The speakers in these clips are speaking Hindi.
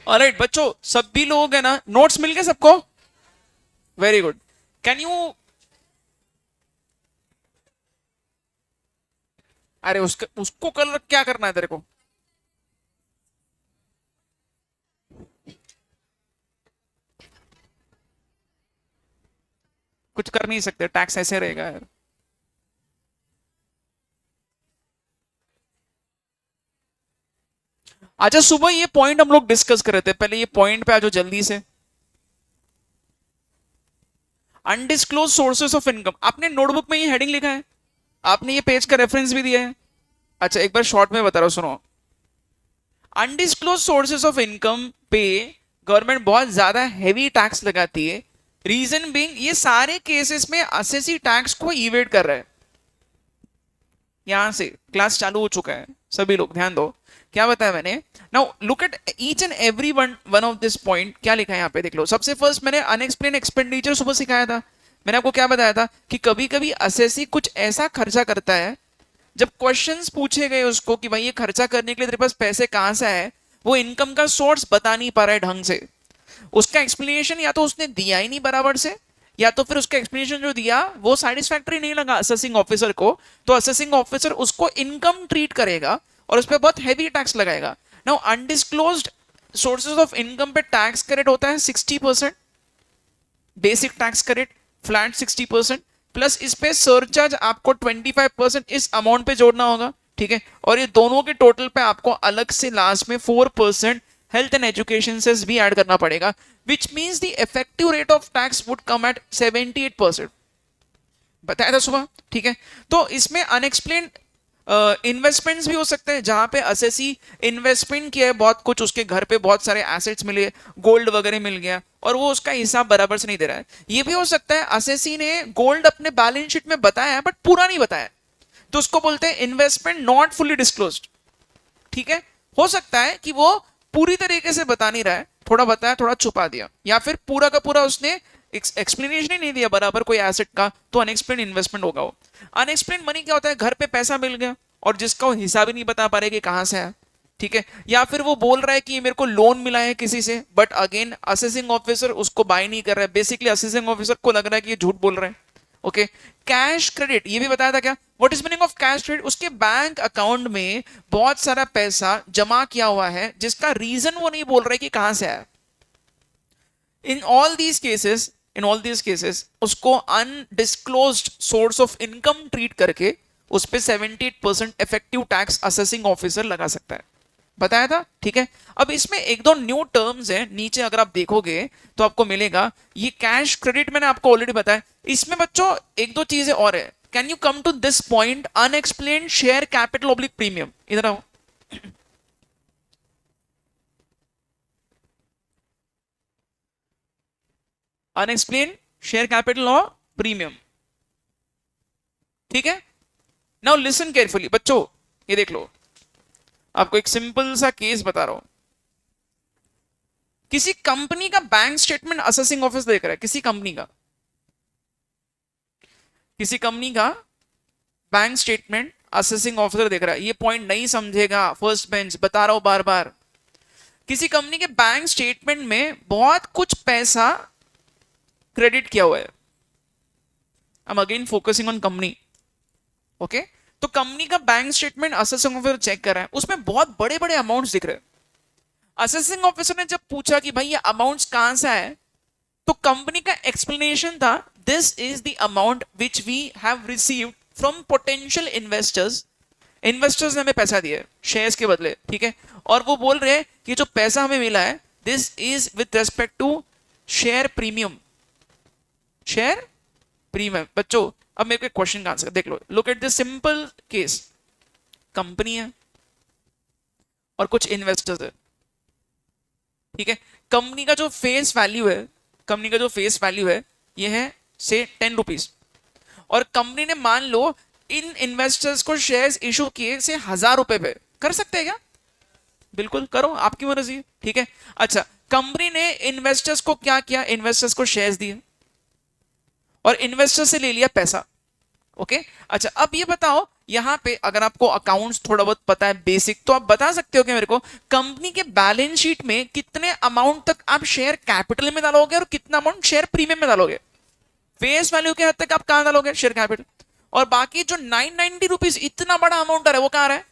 ऑलराइट बच्चों, सभी लोग है ना, नोट्स मिल गए सबको? Very good. कैन यू, अरे उसका उसको कल क्या करना है तेरे को? कुछ कर नहीं सकते, टैक्स ऐसे रहेगा यार। अच्छा सुबह ये पॉइंट हम लोग डिस्कस कर रहे थे, पहले ये पॉइंट पे आ जाओ जल्दी से। अनडिस्क्लोज सोर्सेस ऑफ इनकम, आपने नोटबुक में ये हेडिंग लिखा है? आपने ये पेज का रेफरेंस भी दिया है? अच्छा एक बार शॉर्ट में बता रहा हूं, सुनो। अनडिस्क्लोज सोर्सेस ऑफ इनकम पे गवर्नमेंट बहुत ज्यादा हैवी टैक्स लगाती है। रीजन बीइंग ये सारे केसेस में असेसी टैक्स को इवेट कर रहा है। यहां से क्लास चालू हो चुका है, सभी लोग ध्यान दो। क्या बताया मैंने? Now look at each and every one one of this point. क्या लिखा है यहाँ पे देख लो। सबसे फर्स्ट मैंने अनएक्सप्लेन एक्सपेंडिचर सुबह सिखाया था। मैंने आपको क्या बताया था कि कभी कभी असेसी कुछ ऐसा खर्चा करता है, जब क्वेश्चंस पूछे गए उसको कि भाई ये खर्चा करने के लिए तेरे पास पैसे कहां से आए, वो इनकम का सोर्स बता नहीं पा रहा है ढंग से। उसका एक्सप्लेनेशन या तो उसने दिया ही नहीं बराबर से, या तो फिर उसका एक्सप्लेनेशन जो दिया वो सेटिस्फैक्टरी नहीं लगा असेसिंग ऑफिसर को। तो असेसिंग ऑफिसर उसको इनकम ट्रीट करेगा और उस पर बहुत हैवी टैक्स लगाएगा। Now undisclosed sources of income पे टैक्स क्रेडिट होता है 60%, basic tax credit flat 60%, plus इस पे सरचार्ज आपको 25% इस अमाउंट पे जोड़ना होगा। ठीक है, और ये दोनों के टोटल पे आपको अलग से लास्ट में 4% हेल्थ एंड एजुकेशन से भी ऐड करना पड़ेगा, which means the effective rate of tax would come at 78%। बताया था सुबह। ठीक है, तो इसमें अनएक्सप्लेन इन्वेस्टमेंट्स भी हो सकते हैं, जहां पे असेसी इन्वेस्टमेंट किया है बहुत कुछ, उसके घर पे बहुत सारे एसेट्स मिले, गोल्ड वगैरह मिल गया, और वो उसका हिसाब बराबर से नहीं दे रहा है। ये भी हो सकता है असेसी ने गोल्ड अपने बैलेंस शीट में बताया है बट पूरा नहीं बताया, तो उसको बोलते हैं इन्वेस्टमेंट नॉट फुल्ली डिस्क्लोज्ड। ठीक है, हो सकता है कि वो पूरी तरीके से बता नहीं रहा है, थोड़ा बताया थोड़ा छुपा दिया, या फिर पूरा का पूरा उसने एक्सप्लेनेशन ही नहीं दिया बराबर कोई एसेट का, तो अनएक्सप्लेन इन्वेस्टमेंट होगा वो। अनएक्सप्लेन मनी क्या होता है? घर पे पैसा मिल गया और जिसका वो हिसाब ही नहीं बता पा रहे कि कहां से आया। ठीक है, या फिर वो बोल रहा है कि मेरे को लोन मिला है किसी से, बट अगेन असेसिंग ऑफिसर उसको बाय नहीं कर रहा है, बेसिकली असेसिंग ऑफिसर को लग रहा है कि ये झूठ बोल रहे हैं। ओके, कैश क्रेडिट ये भी बताया था क्या? What is meaning of cash credit? उसके बैंक अकाउंट में बहुत सारा पैसा जमा किया हुआ है जिसका रीजन वो नहीं बोल रहे कि कहां से आया। In all these cases, in all these cases उसको undisclosed source of income treat करके उस पे 78% इफेक्टिव टैक्स असेसिंग ऑफिसर लगा सकता है। बताया था। ठीक है, अब इसमें एक दो न्यू टर्म्स हैं नीचे, अगर आप देखोगे तो आपको मिलेगा। ये कैश क्रेडिट मैंने आपको ऑलरेडी बताया। इसमें बच्चों एक दो चीजें और है। Can you come to this point, unexplained share capital oblique premium? इधर आओ। अनएक्सप्लेन शेयर कैपिटल और प्रीमियम। ठीक है, नाउ लिसन केयरफुली बच्चों, ये देख लो। आपको एक सिंपल सा केस बता रहा हूं। किसी कंपनी का बैंक स्टेटमेंट असेसिंग ऑफिस देख रहा है, किसी कंपनी का, किसी कंपनी का बैंक स्टेटमेंट असेसिंग ऑफिसर देख रहा है। ये पॉइंट नहीं समझेगा फर्स्ट बेंच, बता रहा हूं बार बार। किसी कंपनी के बैंक स्टेटमेंट में बहुत कुछ पैसा क्रेडिट किया हुआ है। I am again focusing on company. Okay, तो कंपनी का bank statement assessing officer check कर रहा है, उसमें बहुत बड़े बड़े अमाउंट्स दिख रहे हैं। असेसिंग ऑफिसर ने जब पूछा कि भाई ये अमाउंट्स कहां से आए, तो कंपनी का एक्सप्लेनेशन था this is the amount which we have received from potential investors. Investors ने हमें पैसा दिया शेयर्स के बदले। ठीक है, और वो बोल रहे हैं कि जो पैसा हमें मिला है this is with respect to share premium. Share premium बच्चों, अब मेरे को क्वेश्चन का आंसर देख लो। Look at this simple case. Company है और कुछ इन्वेस्टर्स है। ठीक है, कंपनी का जो फेस वैल्यू है, कंपनी का जो फेस वैल्यू है ये है से 10 रुपीज, और कंपनी ने मान लो इन इन्वेस्टर्स को शेयर्स इशू किए से 1000 रुपए पे। कर सकते हैं क्या? बिल्कुल करो, आपकी मर्जी है। ठीक है, अच्छा कंपनी ने इन्वेस्टर्स को क्या किया? इन्वेस्टर्स को शेयर्स दिए और इन्वेस्टर से ले लिया पैसा। ओके, अच्छा अब ये बताओ यहाँ पे अगर आपको अकाउंट्स थोड़ा बहुत पता है बेसिक, तो आप बता सकते हो कि मेरे को कंपनी के बैलेंस शीट में कितने अमाउंट तक आप शेयर कैपिटल में डालोगे और कितना अमाउंट शेयर प्रीमियम में डालोगे। फेस वैल्यू के हद तक आप कहां डालोगे, शेयर कैपिटल। और बाकी जो 990 रुपीज इतना बड़ा अमाउंट आ रहा है वो कहां आ रहा है,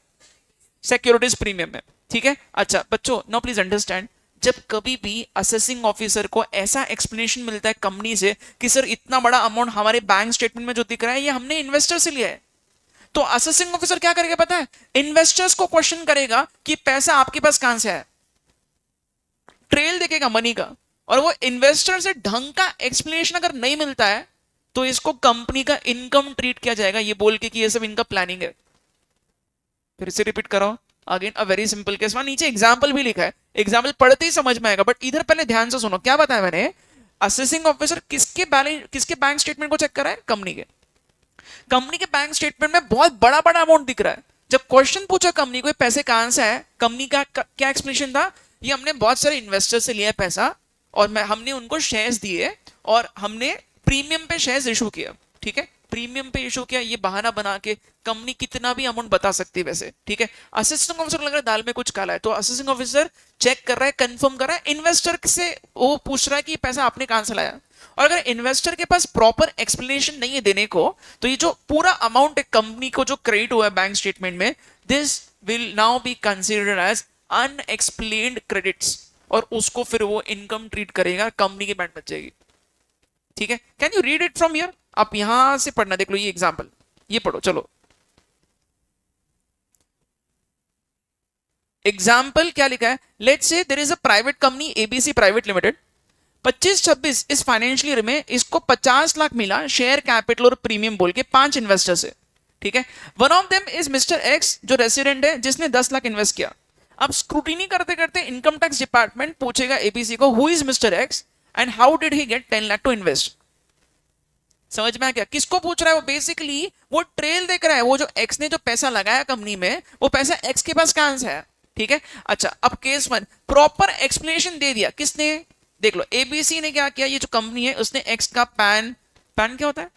सिक्योरिटीज प्रीमियम में। ठीक है। अच्छा बच्चों, नो प्लीज अंडरस्टैंड, जब कभी भी असेसिंग ऑफिसर को ऐसा एक्सप्लेनेशन मिलता है कंपनी से कि सर इतना बड़ा अमाउंट हमारे बैंक स्टेटमेंट में जो दिख रहा है ये हमने इन्वेस्टर से लिया है, तो असेसिंग ऑफिसर क्या करेगा पता है, इन्वेस्टर्स को क्वेश्चन करेगा कि पैसा आपके पास कहां से है, ट्रेल देखेगा मनी का। और वो इन्वेस्टर से ढंग का एक्सप्लेनेशन अगर नहीं मिलता है तो इसको कंपनी का इनकम ट्रीट किया जाएगा, ये बोल के कि ये सब इनका प्लानिंग है। फिर से रिपीट करो, again a very simple case. वहां नीचे एग्जाम्पल भी लिखा है, एग्जाम्पल पढ़ते ही समझ में आएगा, बट इधर पहले ध्यान से सुनो क्या बताया मैंने। असेसिंग ऑफिसर किसके बैलेंस, किसके बैंक स्टेटमेंट को चेक कर रहा है, कंपनी के। कंपनी के बैंक स्टेटमेंट में बहुत बड़ा बड़ा अमाउंट दिख रहा है। जब क्वेश्चन पूछा कंपनी को पैसे कहां से है, कंपनी का क्या एक्सप्लेनेशन था, ये हमने बहुत सारे इन्वेस्टर से लिया पैसा और हमने उनको शेयर्स दिए और हमने प्रीमियम पे शेयर्स इशू किया। ठीक है, प्रीमियम पे इशू किया, ये बहाना बना के कंपनी कितना भी अमाउंट बता सकती है वैसे। ठीक है, असिस्टेंट ऑफिसर लग रहा है दाल में कुछ काला है, तो असिस्टेंट ऑफिसर चेक कर रहा है, कंफर्म कर रहा है, इन्वेस्टर से वो पूछ रहा है कि पैसा आपने कहां से लाया। और अगर इन्वेस्टर के पास प्रॉपर एक्सप्लेनेशन नहीं है देने को, तो ये जो पूरा अमाउंट है कंपनी को जो क्रेडिट हुआ है बैंक स्टेटमेंट में, this will now be considered as unexplained credits, और उसको फिर वो इनकम ट्रीट करेगा, कंपनी की बैंड बच जाएगी। ठीक है, can you read it from here, आप यहां से पढ़ना, देख लो ये एग्जांपल, ये पढ़ो चलो। एग्जाम्पल क्या लिखा है, let's say there is a private company ABC private limited, 25-26 इस फाइनेंशियल ईयर में इसको 50 लाख मिला शेयर कैपिटल और प्रीमियम बोल के 5 इन्वेस्टर से। ठीक है, one of them is mister x जो रेसिडेंट है जिसने 10 लाख इन्वेस्ट किया। अब स्क्रूटिनी करते करते इनकम टैक्स डिपार्टमेंट पूछेगा एबीसी को, who is mister X and how did he get 10 lakh to invest. समझ में आ गया, किसको पूछ रहा है वो, बेसिकली वो ट्रेल देख रहा है, वो जो एक्स ने जो पैसा लगाया कंपनी में वो पैसा एक्स के पास कहां से है। ठीक है, अच्छा अब केस 1 प्रॉपर एक्सप्लेनेशन दे दिया किसने, देख लो एबीसी ने क्या किया, ये जो कंपनी है उसने एक्स का पैन, पैन क्या होता है,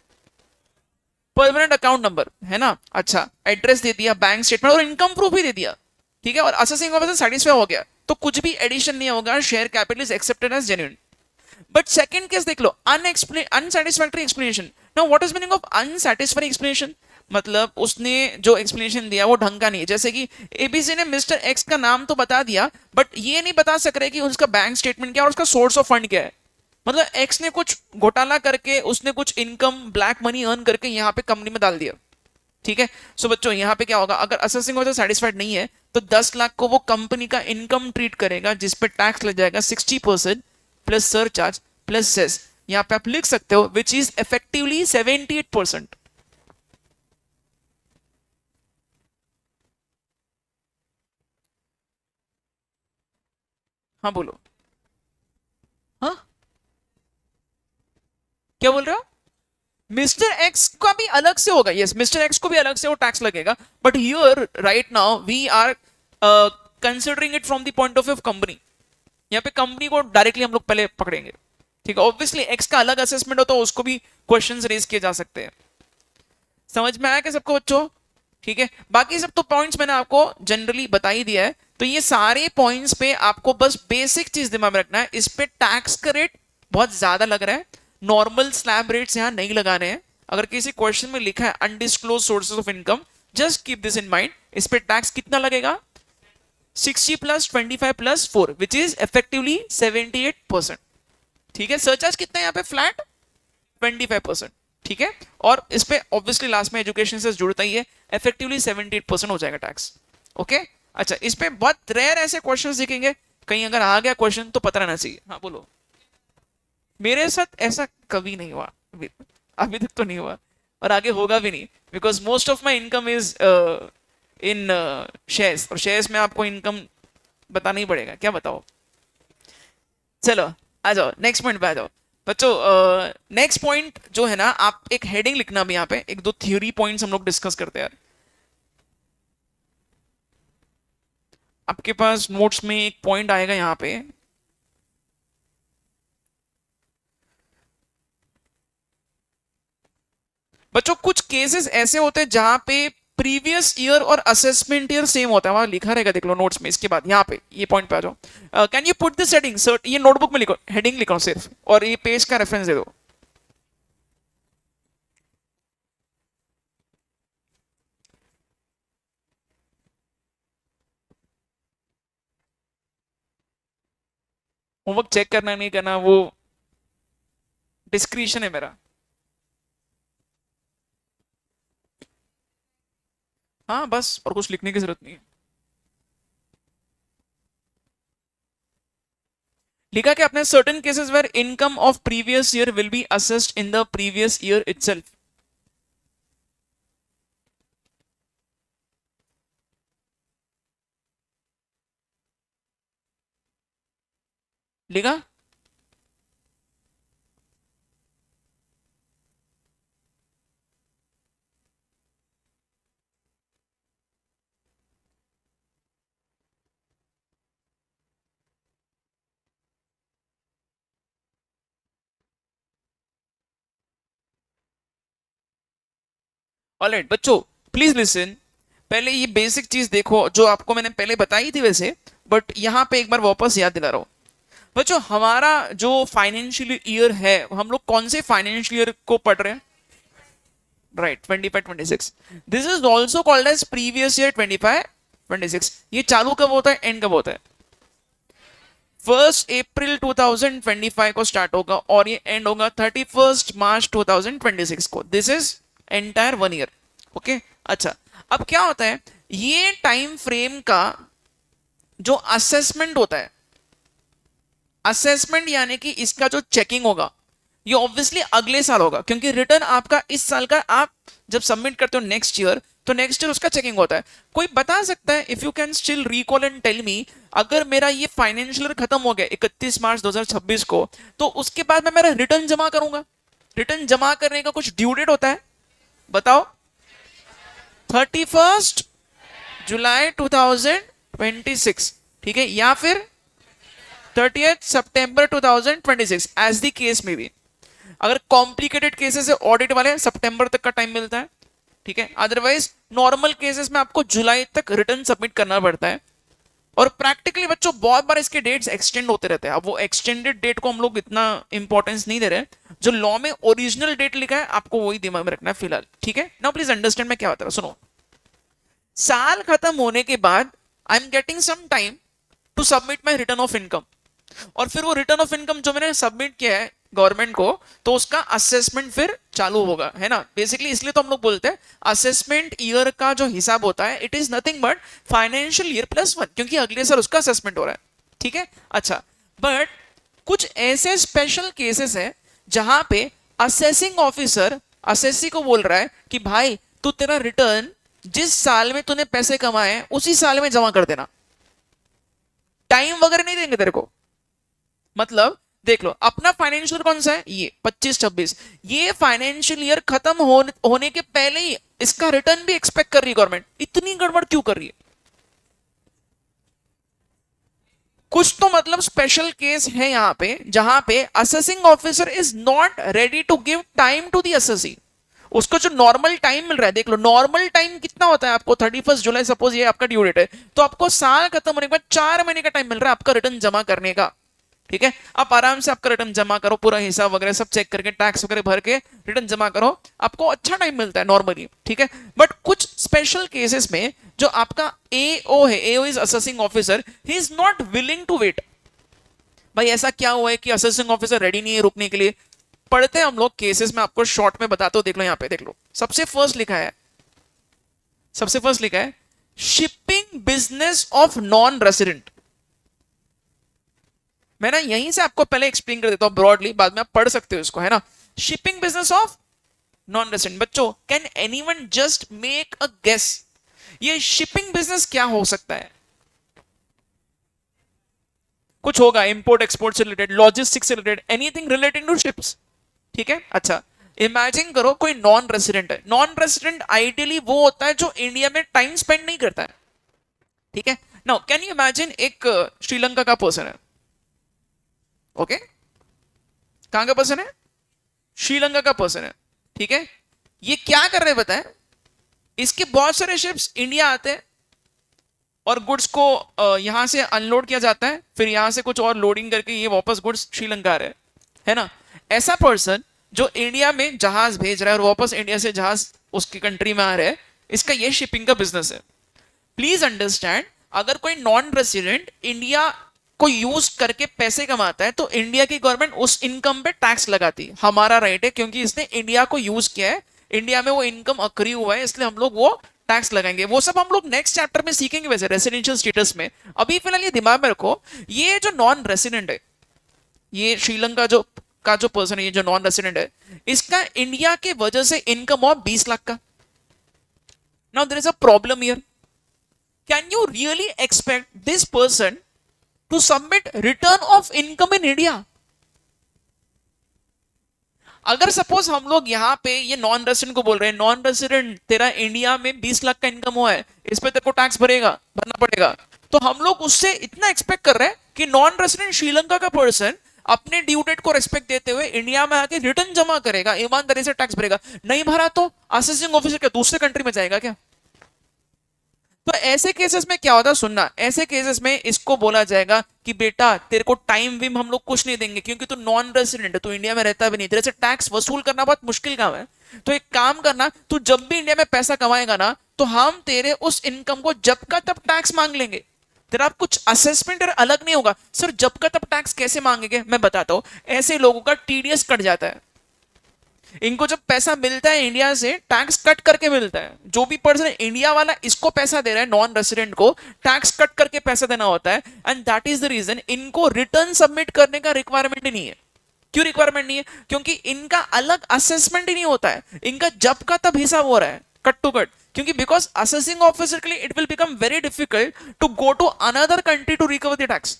परमानेंट अकाउंट नंबर है ना, अच्छा एड्रेस दे दिया, बैंक स्टेटमेंट और इनकम प्रूफ भी दे दिया। ठीक है, और असेसिंग ऑफिसर सेटिस्फाई हो गया, तो कुछ भी एडिशन नहीं होगा, share capital is accepted as genuine. But second case देख लो, unsatisfactory explanation. Now what is meaning of unsatisfactory explanation, मतलब उसने जो एक्सप्लेनेशन दिया वो ढंग का नहीं है। जैसे कि एबीसी ने मिस्टर एक्स का नाम तो बता दिया, बट ये नहीं बता सक रहे कि उसका बैंक स्टेटमेंट क्या है और उसका सोर्स ऑफ फंड क्या है। मतलब एक्स ने कुछ घोटाला करके, उसने कुछ इनकम ब्लैक मनी अर्न करके यहाँ पे कंपनी में डाल दिया। ठीक है, सो बच्चों यहाँ पे क्या होगा, अगर असेसिंग ऑफिसर सेटिस्फाइड नहीं है तो 10 लाख को वो कंपनी का इनकम ट्रीट करेगा, जिसपे टैक्स लग जाएगा 60% प्लस सरचार्ज प्लस सेस। यहाँ पे आप लिख सकते हो विच इज इफेक्टिवली 78%। हाँ बोलो, हाँ क्या बोल रहे हो, मिस्टर एक्स का भी अलग से होगा, यस मिस्टर एक्स को भी अलग से वो टैक्स लगेगा, but here right now we are considering it from the point of view of company. यहाँ पे कंपनी को डायरेक्टली हम लोग पहले पकड़ेंगे। ठीक है, ऑब्वियसली एक्स का अलग असेसमेंट हो तो उसको भी क्वेश्चंस रेज किए जा सकते हैं। समझ में आया क्या सबको बच्चों, ठीक है, बाकी सब तो पॉइंट्स मैंने आपको जनरली बता ही दिया है, तो ये सारे पॉइंट्स पे आपको बस बेसिक चीज दिमाग में रखना है। इस पे टैक्स का रेट बहुत ज्यादा लग रहा है, नॉर्मल स्लैब रेट्स यहाँ नहीं लगाने हैं। अगर किसी क्वेश्चन में लिखा है undisclosed sources of income, just keep this in mind, इस पे टैक्स कितना लगेगा, 60 plus 25 plus 4 which is effectively 78%। ठीक है, सरचार्ज कितना है यहाँ पे, फ्लैट 25%। ठीक है, और इस पे ऑब्वियसली लास्ट में एजुकेशन से जुड़ता ही है, इफेक्टिवली 78% हो जाएगा टैक्स। ओके, अच्छा इस पे बहुत रेयर ऐसे क्वेश्चंस दिखेंगे, कहीं अगर आ गया क्वेश्चन तो पता रहना चाहिए। हाँ बोलो, मेरे साथ ऐसा कभी नहीं हुआ, अभी तक तो नहीं हुआ और आगे होगा भी नहीं, because most of my income is in shares, और शेयर्स में आपको इनकम बताना ही पड़ेगा, क्या बताओ। चलो आ जाओ नेक्स्ट पॉइंट पे आ जाओ बच्चों। नेक्स्ट पॉइंट जो है ना, आप एक हेडिंग लिखना भी यहाँ पे, एक दो थ्योरी पॉइंट्स हम लोग डिस्कस करते हैं यार। आपके पास नोट्स में एक पॉइंट आएगा यहाँ पे, बच्चों कुछ केसेस ऐसे होते हैं जहां पे प्रीवियस ईयर और असेसमेंट ईयर सेम होता है, वहां लिखा रहेगा, देख लो नोट्स में। इसके बाद यहाँ पे ये पॉइंट पे आ जाओ। Can you put this heading sir, ये नोटबुक में लिखो, हेडिंग लिखो सिर्फ, और ये पेज का रेफरेंस दे दो। होमवर्क चेक करना नहीं करना वो डिस्क्रिप्शन है मेरा। हाँ बस, और कुछ लिखने की जरूरत नहीं है। लिखा क्या आपने? Certain cases where income of previous year will be assessed in the previous year itself. लिखा? ऑलराइट बच्चों, प्लीज लिसन। पहले ये बेसिक चीज देखो जो आपको मैंने पहले बताई थी वैसे, बट यहाँ पे एक बार वापस याद दिला रहा हूँ। बच्चों हमारा जो फाइनेंशियल ईयर है, हम लोग कौन से फाइनेंशियल ईयर को पढ़ रहे हैं? Right, 25-26। This is also called as previous year 25-26। ये चालू कब होता है, एंड कब होता है? 1 अप्रैल 2025 को स्टार्ट होगा और ये एंड होगा 31 मार्च 2026 को। This is entire 1 year. Okay, अच्छा अब क्या होता है, ये टाइम फ्रेम का जो असेसमेंट होता है, असेसमेंट यानी कि इसका जो चेकिंग होगा, ये ऑब्वियसली अगले साल होगा, क्योंकि रिटर्न आपका इस साल का आप जब सबमिट करते हो नेक्स्ट ईयर, तो नेक्स्ट ईयर उसका चेकिंग होता है। कोई बता सकता है, if you can still recall and tell me, अगर मेरा ये फाइनेंशियल ईयर खत्म हो गया 31 मार्च 2026 को, तो उसके बाद मैं मेरा रिटर्न जमा करूंगा। रिटर्न जमा करने का कुछ ड्यू डेट होता है, बताओ? 31 जुलाई 2026, ठीक है, या फिर 30 सितंबर 2026, एज द केस में भी। अगर कॉम्प्लिकेटेड केसेस है ऑडिट वाले, सितंबर तक का टाइम मिलता है, ठीक है। अदरवाइज नॉर्मल केसेस में आपको जुलाई तक रिटर्न सबमिट करना पड़ता है। और प्रैक्टिकली बच्चों बहुत बार इसके डेट्स एक्सटेंड होते रहते हैं। अब वो एक्सटेंडेड डेट को हम लोग इतना इंपॉर्टेंस नहीं दे रहे, जो लॉ में ओरिजिनल डेट लिखा है आपको वही दिमाग में रखना है फिलहाल, ठीक है। नाउ प्लीज अंडरस्टैंड मैं क्या बता रहा हूं, सुनो। साल खत्म होने के बाद I am getting some time to submit my return of income, और फिर वो रिटर्न ऑफ इनकम जो मैंने सबमिट किया है गवर्नमेंट को, तो उसका असेसमेंट फिर चालू होगा, है ना। बेसिकली इसलिए तो हम लोग बोलते हैं असेसमेंट ईयर का जो हिसाब होता है, it is nothing but financial year +1, क्योंकि अगले साल उसका असेसमेंट हो रहा है, ठीक है। अच्छा, बट कुछ ऐसे स्पेशल केसेस है जहां पे असेसिंग ऑफिसर असेसी को बोल रहा है कि भाई तू तेरा रिटर्न जिस साल में तूने पैसे कमाए उसी साल में जमा कर देना, टाइम वगैरह नहीं देंगे तेरे को। मतलब देख लो, अपना फाइनेंशियल कौन सा है, ये 25-26, ये फाइनेंशियल ईयर खत्म होने के पहले ही इसका रिटर्न भी एक्सपेक्ट कर रही है गवर्नमेंट। इतनी गड़बड़ क्यों कर रही है? कुछ तो मतलब स्पेशल केस है यहाँ पे जहां पे assessing officer is not ready to give time to the assessee. उसको जो नॉर्मल टाइम मिल रहा है, देख लो नॉर्मल टाइम कितना होता है आपको, 31 जुलाई सपोज ये आपका ड्यू डेट है, तो आपको साल खत्म होने के बाद 4 महीने का टाइम मिल रहा है आपका रिटर्न जमा करने का, ठीक है। आप आराम से आपका रिटर्न जमा करो, पूरा हिसाब वगैरह सब चेक करके टैक्स वगैरह भर के रिटर्न जमा करो, आपको अच्छा टाइम मिलता है नॉर्मली, ठीक है। बट कुछ स्पेशल केसेस में जो आपका एओ है, AO is assessing officer, he is not willing to wait. भाई ऐसा क्या हुआ है कि असेसिंग ऑफिसर रेडी नहीं है रुकने के लिए? पढ़ते हैं हम लोग केसेस में, आपको शॉर्ट में बताता हूं, देख लो यहाँ पे, देख लो सबसे फर्स्ट लिखा है, सबसे फर्स्ट लिखा है shipping business of non resident. मैं ना यहीं से आपको पहले एक्सप्लेन कर देता हूं ब्रॉडली, बाद में आप पढ़ सकते हो इसको, है ना। Shipping business of non resident, बच्चों can anyone just make a guess, ये शिपिंग बिजनेस क्या हो सकता है? कुछ होगा इंपोर्ट एक्सपोर्ट से रिलेटेड, लॉजिस्टिक्स से related, anything relating to ships, ठीक है। अच्छा, इमेजिन करो कोई नॉन रेसिडेंट है। नॉन रेसिडेंट आइडियली वो होता है जो इंडिया में टाइम स्पेंड नहीं करता है, ठीक है। नाउ कैन यू इमेजिन एक श्रीलंका का पर्सन है, ओके कहां का पर्सन है? श्रीलंका का पर्सन है, ठीक है। ये क्या कर रहे हैं बताएं? इसके बहुत सारे शिप्स इंडिया आते हैं और गुड्स को यहां से अनलोड किया जाता है, फिर यहां से कुछ और लोडिंग करके ये वापस गुड्स श्रीलंका आ रहे हैं, है ना। ऐसा पर्सन जो इंडिया में जहाज भेज रहा है और वापस इंडिया से जहाज उसकी कंट्री में आ रहा है, इसका ये शिपिंग का बिजनेस है। प्लीज अंडरस्टैंड, अगर कोई नॉन रेसिडेंट इंडिया को यूज करके पैसे कमाता है तो इंडिया की गवर्नमेंट उस इनकम पे टैक्स लगाती है। हमारा राइट है क्योंकि इसने इंडिया को यूज किया है, इंडिया में वो इनकम अक्री हुआ है, इसलिए हम लोग वो टैक्स लगाएंगे। वो सब हम लोग नेक्स्ट चैप्टर में सीखेंगे वैसे रेसिडेंशियल स्टेटस में। अभी फिलहाल ये दिमाग में रखो, ये जो नॉन रेसिडेंट है, ये श्रीलंका जो पर्सन है, ये जो नॉन रेसिडेंट है, इसका इंडिया के वजह से इनकम और 20 लाख का। Now there is a problem here, can you really expect this person to submit return of income in India? अगर सपोज हम लोग यहाँ पे ये नॉन रेसिडेंट को बोल रहे हैं, नॉन रेसिडेंट तेरा इंडिया में 20 लाख का इनकम हुआ है, इस पे तेरे को टैक्स भरना पड़ेगा, तो हम लोग उससे इतना एक्सपेक्ट कर रहे हैं कि नॉन रेसिडेंट श्रीलंका का पर्सन अपने ड्यू डेट को रेस्पेक्ट देते हुए इंडिया में आके रिटर्न जमा करेगा, ईमानदारी से टैक्स भरेगा। नहीं भरा तो असेसिंग ऑफिसर क्या दूसरे कंट्री में जाएगा क्या? तो ऐसे केसेस में क्या होता है, सुनना, ऐसे केसेस में इसको बोला जाएगा कि बेटा तेरे को टाइम विम हम लोग कुछ नहीं देंगे क्योंकि तू नॉन रेसिडेंट है, तू इंडिया में रहता भी नहीं, तेरे से टैक्स वसूल करना बहुत मुश्किल काम है। तो एक काम करना, तू जब भी इंडिया में पैसा कमाएगा ना, तो हम तेरे उस इनकम को जब का तब टैक्स मांग लेंगे, तेरा कुछ असेसमेंट अलग नहीं होगा। सर जब का तब टैक्स कैसे मांगेंगे, मैं बताता हूं। ऐसे लोगों का टीडीएस कट जाता है, इनको जब पैसा मिलता है इंडिया से टैक्स कट करके मिलता है। जो भी पर्सन इंडिया वाला इसको पैसा दे रहा है नॉन रेसिडेंट को, टैक्स कट करके पैसा देना होता है, and that is the reason इनको रिटर्न सबमिट करने का रिक्वायरमेंट ही नहीं है। क्यों रिक्वायरमेंट नहीं है? क्योंकि इनका अलग असेसमेंट ही नहीं होता है, इनका जब का तब हिसाब हो रहा है कट टू कट। क्योंकि बिकॉज असेसिंग ऑफिसर के लिए it will become very difficult to go to another country to recover the tax.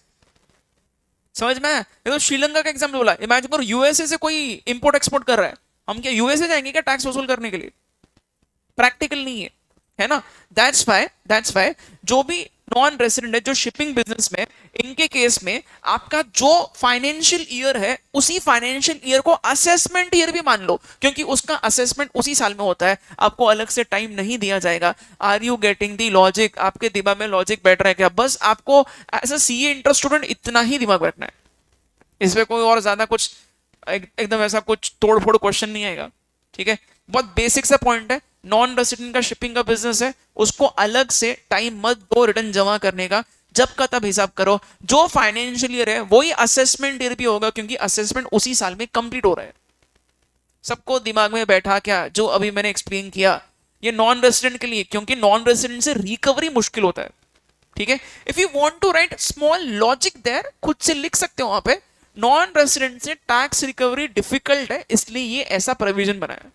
समझ में आया? ये तो श्रीलंका का एग्जाम्पल बोला। इमेजिन करो यूएसए से कोई इंपोर्ट एक्सपोर्ट कर रहा है, हम क्या यूएसए जाएंगे क्या टैक्स वसूल करने के लिए? प्रैक्टिकल नहीं है ना। दैट्स वाई जो भी नॉन रेसिडेंट है जो शिपिंग बिजनेस में, इनके केस में आपका जो फाइनेंशियल ईयर है उसी फाइनेंशियल ईयर को असेसमेंट ईयर भी मान लो, क्योंकि उसका असेसमेंट उसी साल में होता है, आपको अलग से टाइम नहीं दिया जाएगा। Are you getting the logic? आपके दिमाग में लॉजिक बैठ रहा है क्या? बस आपको as a CA inter student इतना ही दिमाग बैठना है, इसमें कोई और ज्यादा कुछ एकदम ऐसा कुछ तोड़ फोड़ क्वेश्चन नहीं आएगा। ठीक है, बहुत बेसिक सा पॉइंट है। नॉन रेसिडेंट का शिपिंग का बिजनेस है, उसको अलग से टाइम मत दो रिटर्न जमा करने का, जब का तब हिसाब करो। जो फाइनेंशियल ईयर है वही असेसमेंट ईयर भी होगा, क्योंकि असेसमेंट उसी साल में कंप्लीट हो रहा है। सबको दिमाग में बैठा क्या जो अभी मैंने एक्सप्लेन किया? ये नॉन रेसिडेंट के लिए, क्योंकि नॉन रेसिडेंट से रिकवरी मुश्किल होता है। ठीक है, if you want to write small logic there, खुद से लिख सकते हो वहां पे, नॉन रेसिडेंट से टैक्स रिकवरी डिफिकल्ट है, इसलिए ये ऐसा प्रोविजन बनाया।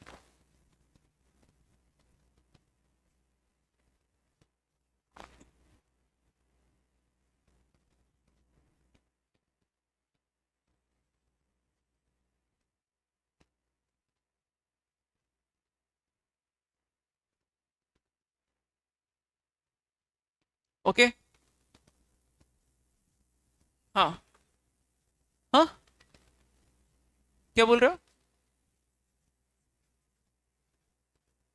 ओके, हाँ हाँ, क्या बोल रहे हो?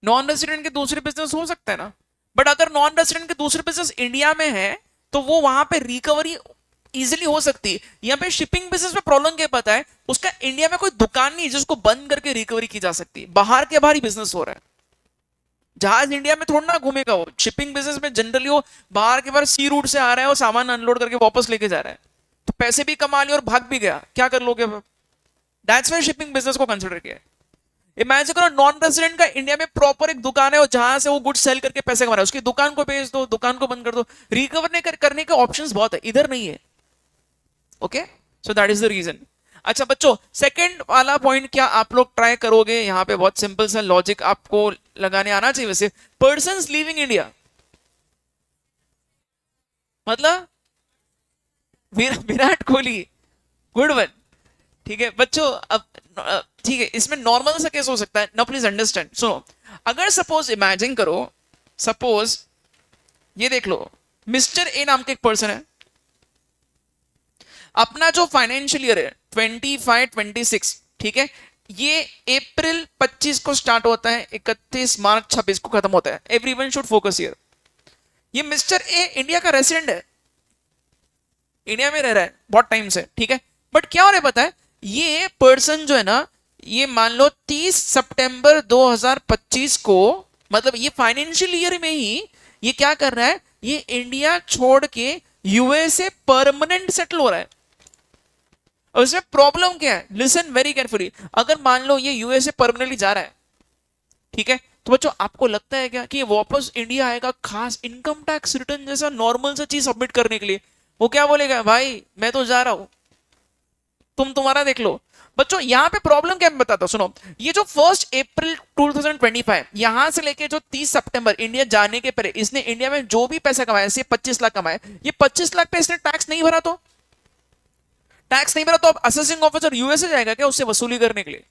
नॉन रेसिडेंट के दूसरे बिजनेस हो सकता है ना, बट अगर नॉन रेसिडेंट के दूसरे बिजनेस इंडिया में है तो वो वहां पे रिकवरी इजीली हो सकती है। यहाँ पे शिपिंग बिजनेस में प्रॉब्लम क्या पता है, उसका इंडिया में कोई दुकान नहीं है जिसको बंद करके रिकवरी की जा सकती है, बाहर के बाहर ही बिजनेस हो रहा है। जहाज इंडिया में थोड़ा ना घूमेगा वो, शिपिंग बिजनेस में जनरली वो बाहर के बाहर सी रूट से आ रहा है, वो सामान अनलोड करके वापस लेके जा रहा है, तो पैसे भी कमा लिए और भाग भी गया, क्या कर लोगे? दैट्स व्हाई शिपिंग बिजनेस को कंसिडर किया है। इमेजिन करो नॉन रेसिडेंट का इंडिया में प्रॉपर एक दुकान है और जहां से वो गुड्स सेल करके पैसे कमा रहा है, उसकी दुकान को बेच दो, दुकान को बंद कर दो, रिकवर करने के ऑप्शंस बहुत है, इधर नहीं है। Okay, so that is the reason. अच्छा बच्चों, सेकंड वाला पॉइंट क्या आप लोग ट्राई करोगे? यहाँ पे बहुत सिंपल सा लॉजिक आपको लगाने आना चाहिए वैसे। पर्सन्स लीविंग इंडिया मतलब विराट कोहली, गुड वन। ठीक है बच्चों, अब ठीक है, इसमें नॉर्मल सा केस हो सकता है ना, प्लीज अंडरस्टैंड। सुनो, अगर सपोज इमेजिन करो, सपोज ये देख लो, मिस्टर ए नाम के एक पर्सन है, अपना जो फाइनेंशियल ईयर है 25-26, ठीक है, ये अप्रैल 25 को स्टार्ट होता है, 31 मार्च 26 को खत्म होता है। Everyone should focus here. ये मिस्टर ए इंडिया का रेसिडेंट है, इंडिया में रह रहा है बहुत टाइम से, ठीक है। बट क्या हो रहा है पता है, ये पर्सन जो है ना, ये मान लो 30 सितंबर 2025 को, मतलब ये फाइनेंशियल ईयर में ही ये क्या कर रहा है, ये इंडिया छोड़ के यूएसए परमानेंट सेटल हो रहा है। और इसमें प्रॉब्लम क्या है, लिसन वेरी केयरफुली। अगर मान लो ये यूएसए परमानेंटली जा रहा है, ठीक है, तो बच्चों आपको लगता है क्या कि ये वापस इंडिया आएगा खास इनकम टैक्स रिटर्न जैसा नॉर्मल सा चीज सबमिट करने के लिए? वो क्या बोलेगा, भाई मैं तो जा रहा हूं, तुम तुम्हारा देख लो। बच्चों यहाँ पे प्रॉब्लम क्या, मैं बताता हूं सुनो। ये जो 1 अप्रैल 2025 यहां से लेके जो 30 सितंबर इंडिया जाने के पहले इसने इंडिया में जो भी पैसा कमाया, जैसे 25 लाख कमाए, ये 25 लाख पे इसने टैक्स नहीं भरा, तो टैक्स नहीं भरा तो अब असेसिंग ऑफिसर यूएसए जाएगा क्या उससे वसूली करने के लिए?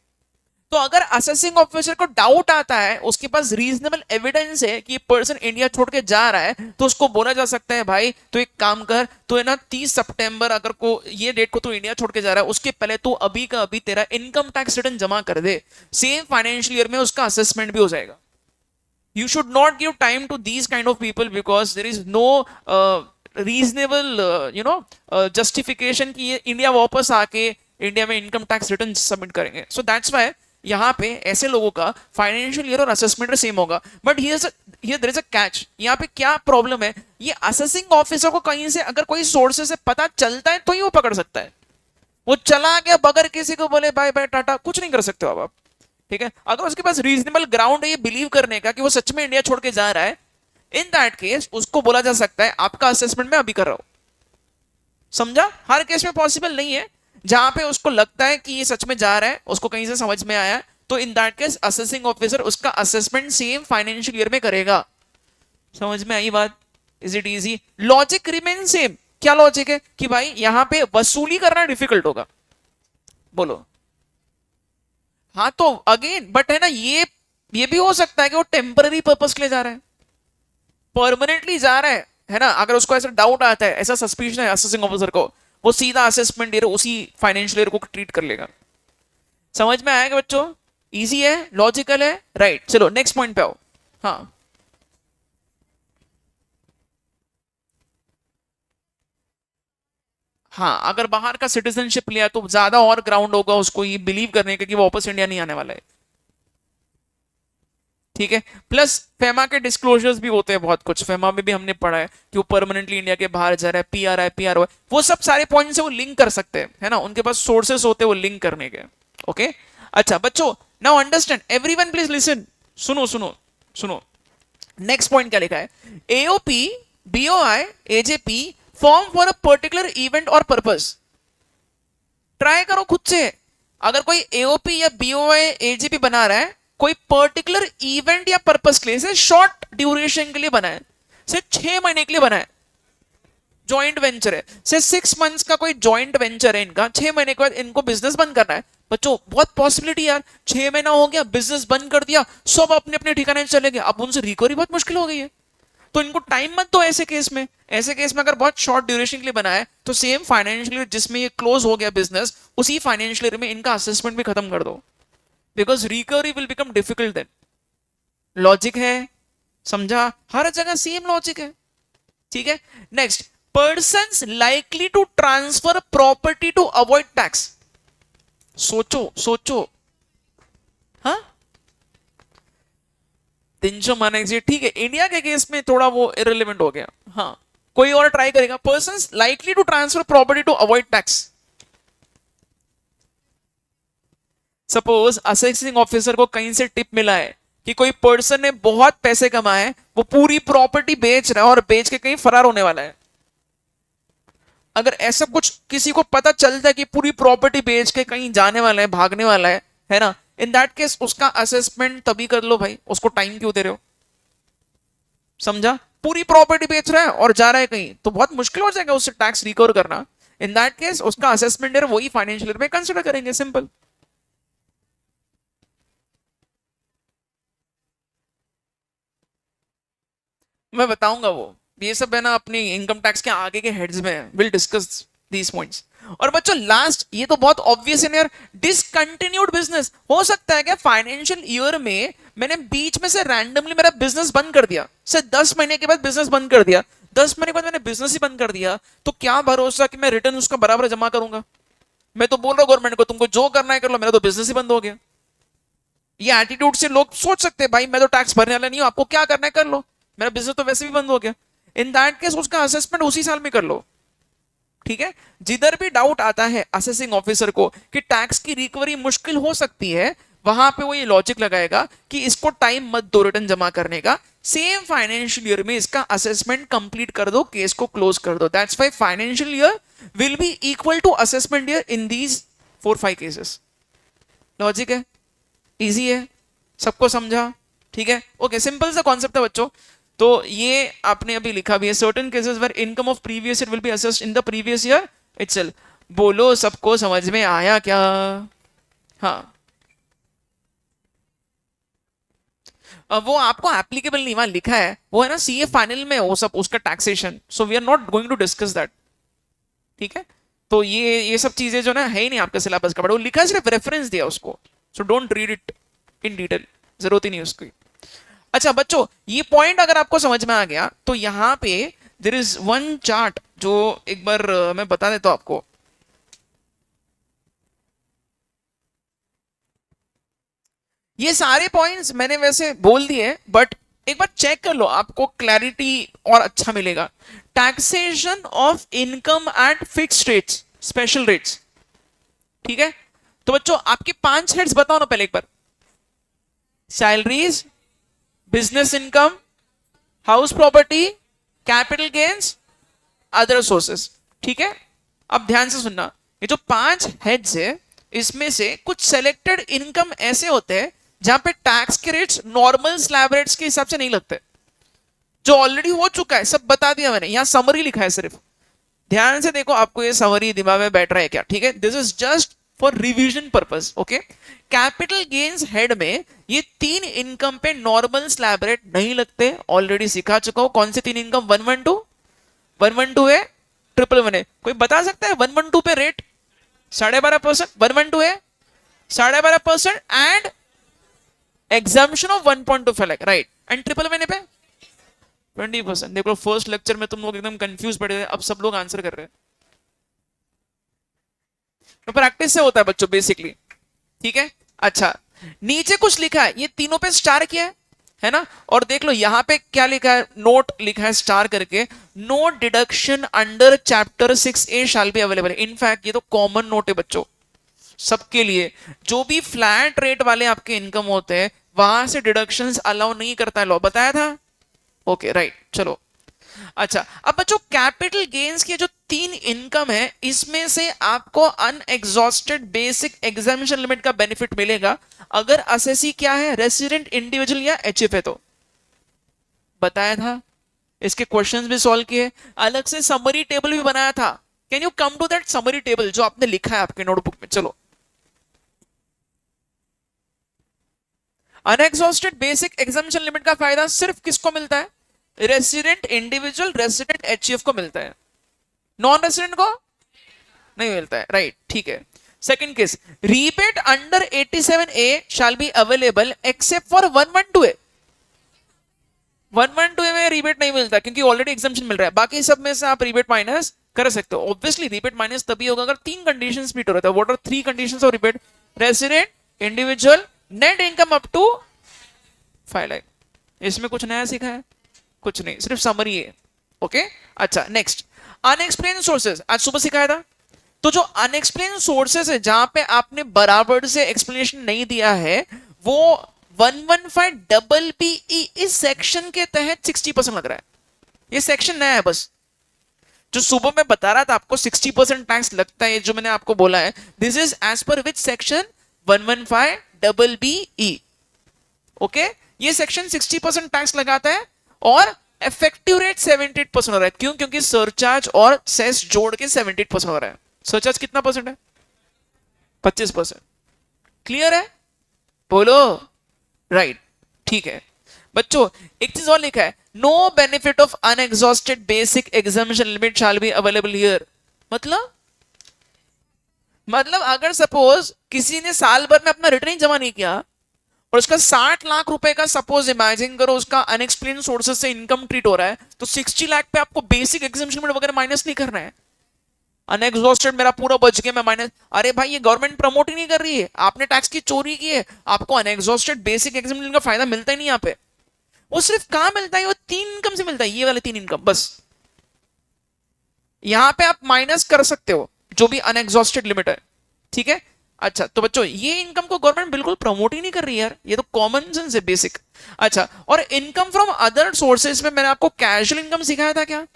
तो अगर असेसिंग ऑफिसर को डाउट आता है, उसके पास रीजनेबल एविडेंस है कि ये पर्सन इंडिया छोड़ के जा रहा है, तो उसको बोला जा सकता है भाई तो एक काम कर, तो है ना 30 सितंबर अगर को ये डेट को तू इंडिया छोड़ के जा रहा है, उसके पहले तू अभी का अभी तेरा इनकम टैक्स रिटर्न जमा कर दे, सेम फाइनेंशियल ईयर में उसका असेसमेंट भी हो जाएगा। You should not give time to these kind of people because there is no reasonable justification कि ये इंडिया वापस आके इंडिया में इनकम टैक्स रिटर्न सबमिट करेंगे। सो दैट्स व्हाई यहाँ पे ऐसे लोगों का फाइनेंशियल ईयर और असेसमेंट सेम होगा। But here there is a catch. यहाँ पे क्या प्रॉब्लम है, ये असेसिंग ऑफिसर को कहीं से अगर कोई सोर्सेज से पता चलता है तो ही वो पकड़ सकता है। वो चला गया बगैर किसी को बोले बाय बाय टाटा, कुछ नहीं कर सकते हो आप, ठीक है। अगर उसके पास रीजनेबल ग्राउंड है ये बिलीव करने का कि वो सच में इंडिया छोड़ के जा रहा है, इन दैट केस उसको बोला जा सकता है आपका असेसमेंट मैं अभी कर रहा हूं। समझा? हर केस में पॉसिबल नहीं है, जहां पे उसको लगता है कि ये सच में जा रहा है, उसको कहीं से समझ में आया, तो in that case assessing officer उसका असेसमेंट सेम फाइनेंशियल ईयर में करेगा। समझ में आई बात? Is it easy? Logic remain same. क्या लॉजिक है कि भाई यहां पे वसूली करना डिफिकल्ट होगा, बोलो। हाँ तो अगेन बट है ना, ये भी हो सकता है कि वो टेम्पररी पर्पस के लिए जा रहा है, परमानेंटली जा रहा है ना। अगर उसको ऐसा डाउट आता है, ऐसा सस्पिशन है असेसिंग ऑफिसर को, वो सीधा असेसमेंट ईयर उसी फाइनेंशियल ईयर को ट्रीट कर लेगा। समझ में आएगा बच्चों? इजी है, लॉजिकल है, राइट। चलो नेक्स्ट पॉइंट पे आओ। हाँ हाँ, अगर बाहर का सिटीजनशिप लिया तो ज्यादा और ग्राउंड होगा उसको ये बिलीव करने का कि वो वापस इंडिया नहीं आने वाला है, ठीक है। प्लस फेमा के डिस्क्लोजर्स भी होते हैं बहुत कुछ, फेमा में भी हमने पढ़ा है कि वो परमानेंटली इंडिया के बाहर जा रहा है, पीआर है, पीआर वो सब सारे पॉइंट से वो लिंक कर सकते हैं, है ना, उनके पास सोर्सेस होते हैं वो लिंक करने के। ओके अच्छा बच्चों, now understand everyone, please listen, सुनो सुनो सुनो। नेक्स्ट पॉइंट क्या लिखा है, AOP BOI AJP form for a particular event और पर्पस। ट्राई करो खुद से, अगर कोई एओपी या बीओआई एजीपी बना रहा है कोई पर्टिकुलर इवेंट या पर्पस के लिए, से शॉर्ट ड्यूरेशन के लिए बना है, से 6 महीने के लिए बना है, जॉइंट वेंचर है, से 6 मंथ्स का कोई जॉइंट वेंचर है इनका, 6 महीने के बाद इनको बिजनेस बंद करना है। बच्चों बहुत पॉसिबिलिटी यार, 6 महीना हो गया बिजनेस बंद कर दिया, सब अपने अपने ठिकाने चले गए, अब उनसे रिकवरी बहुत मुश्किल हो गई है। तो इनको टाइम मत दो ऐसे केस में। ऐसे केस में अगर बहुत शॉर्ट ड्यूरेशन के लिए बनाया है तो सेम फाइनेंशियल जिसमें ये क्लोज हो गया बिजनेस, उसी फाइनेंशियल में इनका असेसमेंट भी खत्म कर दो, because recovery will become difficult then. Logic है, समझा? हर जगह सेम लॉजिक है, ठीक है। Next, persons likely to transfer property to avoid tax. सोचो सोचो, हाँ 300 माना चाहिए, ठीक है। इंडिया के केस में थोड़ा वो इरेलीवेंट हो गया, हाँ कोई और ट्राई करेगा। Persons likely to transfer property to avoid tax. Suppose assessing officer को कहीं से टिप मिला है कि कोई पर्सन ने बहुत पैसे कमाए, वो पूरी प्रॉपर्टी बेच रहा है और बेच के कहीं फरार होने वाला है। अगर ऐसा कुछ किसी को पता चलता है कि पूरी प्रॉपर्टी बेच के कहीं जाने वाला है, भागने वाला है ना, इन दैट केस उसका असेसमेंट तभी कर लो भाई, उसको टाइम क्यों दे रहे हो? समझा? पूरी प्रॉपर्टी बेच रहा है और जा रहा है कहीं, तो बहुत मुश्किल हो जाएगा उससे टैक्स रिकवर करना। इन दैट केस उसका असेसमेंट वही फाइनेंशियल में कंसिडर करेंगे, सिंपल। मैं बताऊंगा वो, ये सब है ना अपनी इनकम टैक्स के आगे के हेड्स में विल डिस्कस these points. और बच्चों लास्ट, ये तो बहुत ऑब्वियस है यार, डिसकंटिन्यूड बिजनेस हो सकता है क्या फाइनेंशियल ईयर में मैंने बीच में से रैंडमली मेरा बिजनेस बंद कर दिया, से 10 महीने के बाद बिजनेस बंद कर दिया, 10 महीने के बाद मैंने बिजनेस ही बंद कर दिया, तो क्या भरोसा कि मैं रिटर्न उसका बराबर जमा करूंगा? मैं तो बोल रहा हूं गवर्नमेंट को तुमको जो करना है कर लो, मेरा तो बिजनेस ही बंद हो गया। ये एटीट्यूड से लोग सोच सकते हैं भाई मैं तो टैक्स भरने वाला नहीं हूं, आपको क्या करना है कर लो, मेरा बिजनेस तो वैसे भी बंद हो गया। इन दैट केस उसका असेसमेंट उसी साल में कर लो, ठीक है। जिधर भी डाउट आता है असेसिंग ऑफिसर को कि टैक्स की रिकवरी मुश्किल हो सकती है, वहां पे वो ये लॉजिक लगाएगा कि इसको टाइम मत दो रिटर्न जमा करने का, सेम फाइनेंशियल ईयर में इसका असेसमेंट कंप्लीट कर दो, केस को क्लोज कर दो। That's why financial year will be equal to assessment year in these 4-5 cases. Logic है, इजी है, सबको समझा? ठीक है, ओके, सिंपल सा कॉन्सेप्ट है बच्चों। तो ये आपने अभी लिखा भी है, certain cases where income of previous year will be assessed in the previous year itself. बोलो सबको समझ में आया क्या? हाँ, अब वो आपको एप्लीकेबल नहीं, वहां लिखा है वो है ना सीए फाइनल में वो सब उसका taxation, so we are not going to discuss that, ठीक है। तो ये सब चीजें जो ना है ही नहीं आपके सिलेबस का, बट वो लिखा है, सिर्फ रेफरेंस दिया उसको, so don't read it in detail, जरूरत ही नहीं उसकी। अच्छा बच्चों, ये पॉइंट अगर आपको समझ में आ गया तो यहां पे देयर इज वन चार्ट जो एक बार मैं बता देता हूं आपको। ये सारे पॉइंट्स मैंने वैसे बोल दिए, बट एक बार चेक कर लो, आपको क्लैरिटी और अच्छा मिलेगा। Taxation of income eight fixed rates, special rates, ठीक है। तो बच्चों आपके 5 हेड्स बताओ ना पहले एक बार। Salaries, business income, house property, capital gains, other sources, ठीक है। अब ध्यान से सुनना, ये जो 5 हेड्स है इसमें से कुछ सेलेक्टेड इनकम ऐसे होते हैं जहां पे टैक्स के रेट्स नॉर्मल स्लैब रेट्स के हिसाब से नहीं लगते, जो ऑलरेडी हो चुका है, सब बता दिया मैंने, यहां समरी लिखा है सिर्फ। ध्यान से देखो, आपको ये समरी दिमाग में बैठ रहा है क्या? ठीक है, this is just for revision purpose, okay. Capital gains head में ये 3 इनकम पे नॉर्मल स्लैब रेट नहीं लगते, ऑलरेडी सिखा चुका हूं। कौन से 3 इनकम? 112, 112 है, 111 है। कोई बता सकता है 112 पे रेट 12.5%? 112 है 12.5% and exemption of 1.25 lakh, right. And 111 पे 20%। देखो फर्स्ट लेक्चर में तुम लोग एकदम कंफ्यूज पड़े थे, अब सब लोग आंसर कर रहे हैं। तो प्रैक्टिस से होता है बच्चों बेसिकली, ठीक है। अच्छा, नीचे कुछ लिखा है, ये तीनों पे स्टार किया है ना, और देख लो यहां पे क्या लिखा है, नोट लिखा है स्टार करके, no deduction under chapter 6A shall be available. In fact ये तो कॉमन नोट है बच्चों सबके लिए, जो भी फ्लैट रेट वाले आपके इनकम होते हैं वहां से डिडक्शंस अलाउ नहीं करता है लॉ, बताया था, ओके राइट। चलो अच्छा, अब बच्चों कैपिटल गेन्स की जो 3 इनकम है इसमें से आपको अनएग्जॉस्टेड बेसिक एग्जामिशन लिमिट का बेनिफिट मिलेगा अगर असेसी क्या है, रेसिडेंट, इंडिविजुअल या एचएफ है तो। बताया था, इसके क्वेश्चंस भी सॉल्व किए, अलग से समरी टेबल भी बनाया था। Can you come to that summary table जो आपने लिखा है आपके नोटबुक में? चलो, अनएग्जॉस्टेड बेसिक एग्जामिशन लिमिट का फायदा सिर्फ किसको मिलता है? रेसिडेंट, इंडिविजुअल, रेसिडेंट, एचईएफ को मिलता है, नॉन रेसिडेंट को नहीं मिलता है, राइट, ठीक है। Second case, rebate under 87A shell be available except for 112A। 112A में रीबेट नहीं मिलता क्योंकि ऑलरेडी एग्जाम्पशन मिल रहा है, बाकी सब में से आप रीबेट माइनस कर सकते हो। ऑब्वियसली रीबेट माइनस तभी होगा अगर 3 कंडीशंस मीट हो रहा है। What are 3 conditions of rebate? Resident, individual, net income up to 5 lakh. इसमें कुछ नया सीखा है? कुछ नहीं, सिर्फ समरी है, ओके। अच्छा नेक्स्ट, अनएक्सप्लेन सोर्सेज आज सुबह सिखाया था। तो जो अनएक्सप्लेन सोर्सेज है जहां पे आपने बराबर से एक्सप्लेनेशन नहीं दिया है, वो 115BBE इस सेक्शन के तहत 60% लग रहा है। ये सेक्शन नया है बस, जो सुबह मैं बता रहा था आपको 60% टैक्स लगता है, जो मैंने आपको बोला है, this is as per which section? 115BBE, okay. ये सेक्शन 60% टैक्स लगाता है और इफेक्टिव रेट 78% हो रहा है। क्यों? क्योंकि सरचार्ज और सेस जोड़ के 78% हो रहा है। सरचार्ज कितना परसेंट है? 25%। क्लियर है? बोलो, राइट, ठीक है। बच्चों एक चीज और लिखा है, no benefit of unexhausted basic exemption limit shall be available here. मतलब मतलब अगर सपोज किसी ने साल भर में अपना रिटर्न ही जमा नहीं किया और उसका 60 लाख रुपए का सपोज इमेजिन करो उसका अनएक्सप्लेन सोर्सेज से इनकम ट्रीट हो रहा है, तो 60 लाख पे आपको बेसिक एग्जामिशन वगैरह माइनस नहीं करना है। अनएग्जॉस्टेड मेरा पूरा बच गया मैं माइनस, अरे भाई ये गवर्नमेंट प्रमोट ही नहीं कर रही है, आपने टैक्स की चोरी की है, आपको अनएग्जॉस्टेड बेसिक एग्जामिशन का फायदा मिलता ही नहीं यहाँ पे। वो सिर्फ कहां मिलता है, वो 3 इनकम से मिलता है, ये वाले 3 इनकम बस। यहां पे आप माइनस कर सकते हो जो भी अनएग्जॉस्टेड लिमिट है, ठीक है। अच्छा तो बच्चों ये इनकम को गवर्नमेंट बिल्कुल प्रमोट ही नहीं कर रही है यार, ये तो कॉमन सेंस है बेसिक। अच्छा और इनकम फ्रॉम अदर सोर्सेज में मैंने आपको कैजुअल इनकम सिखाया था क्या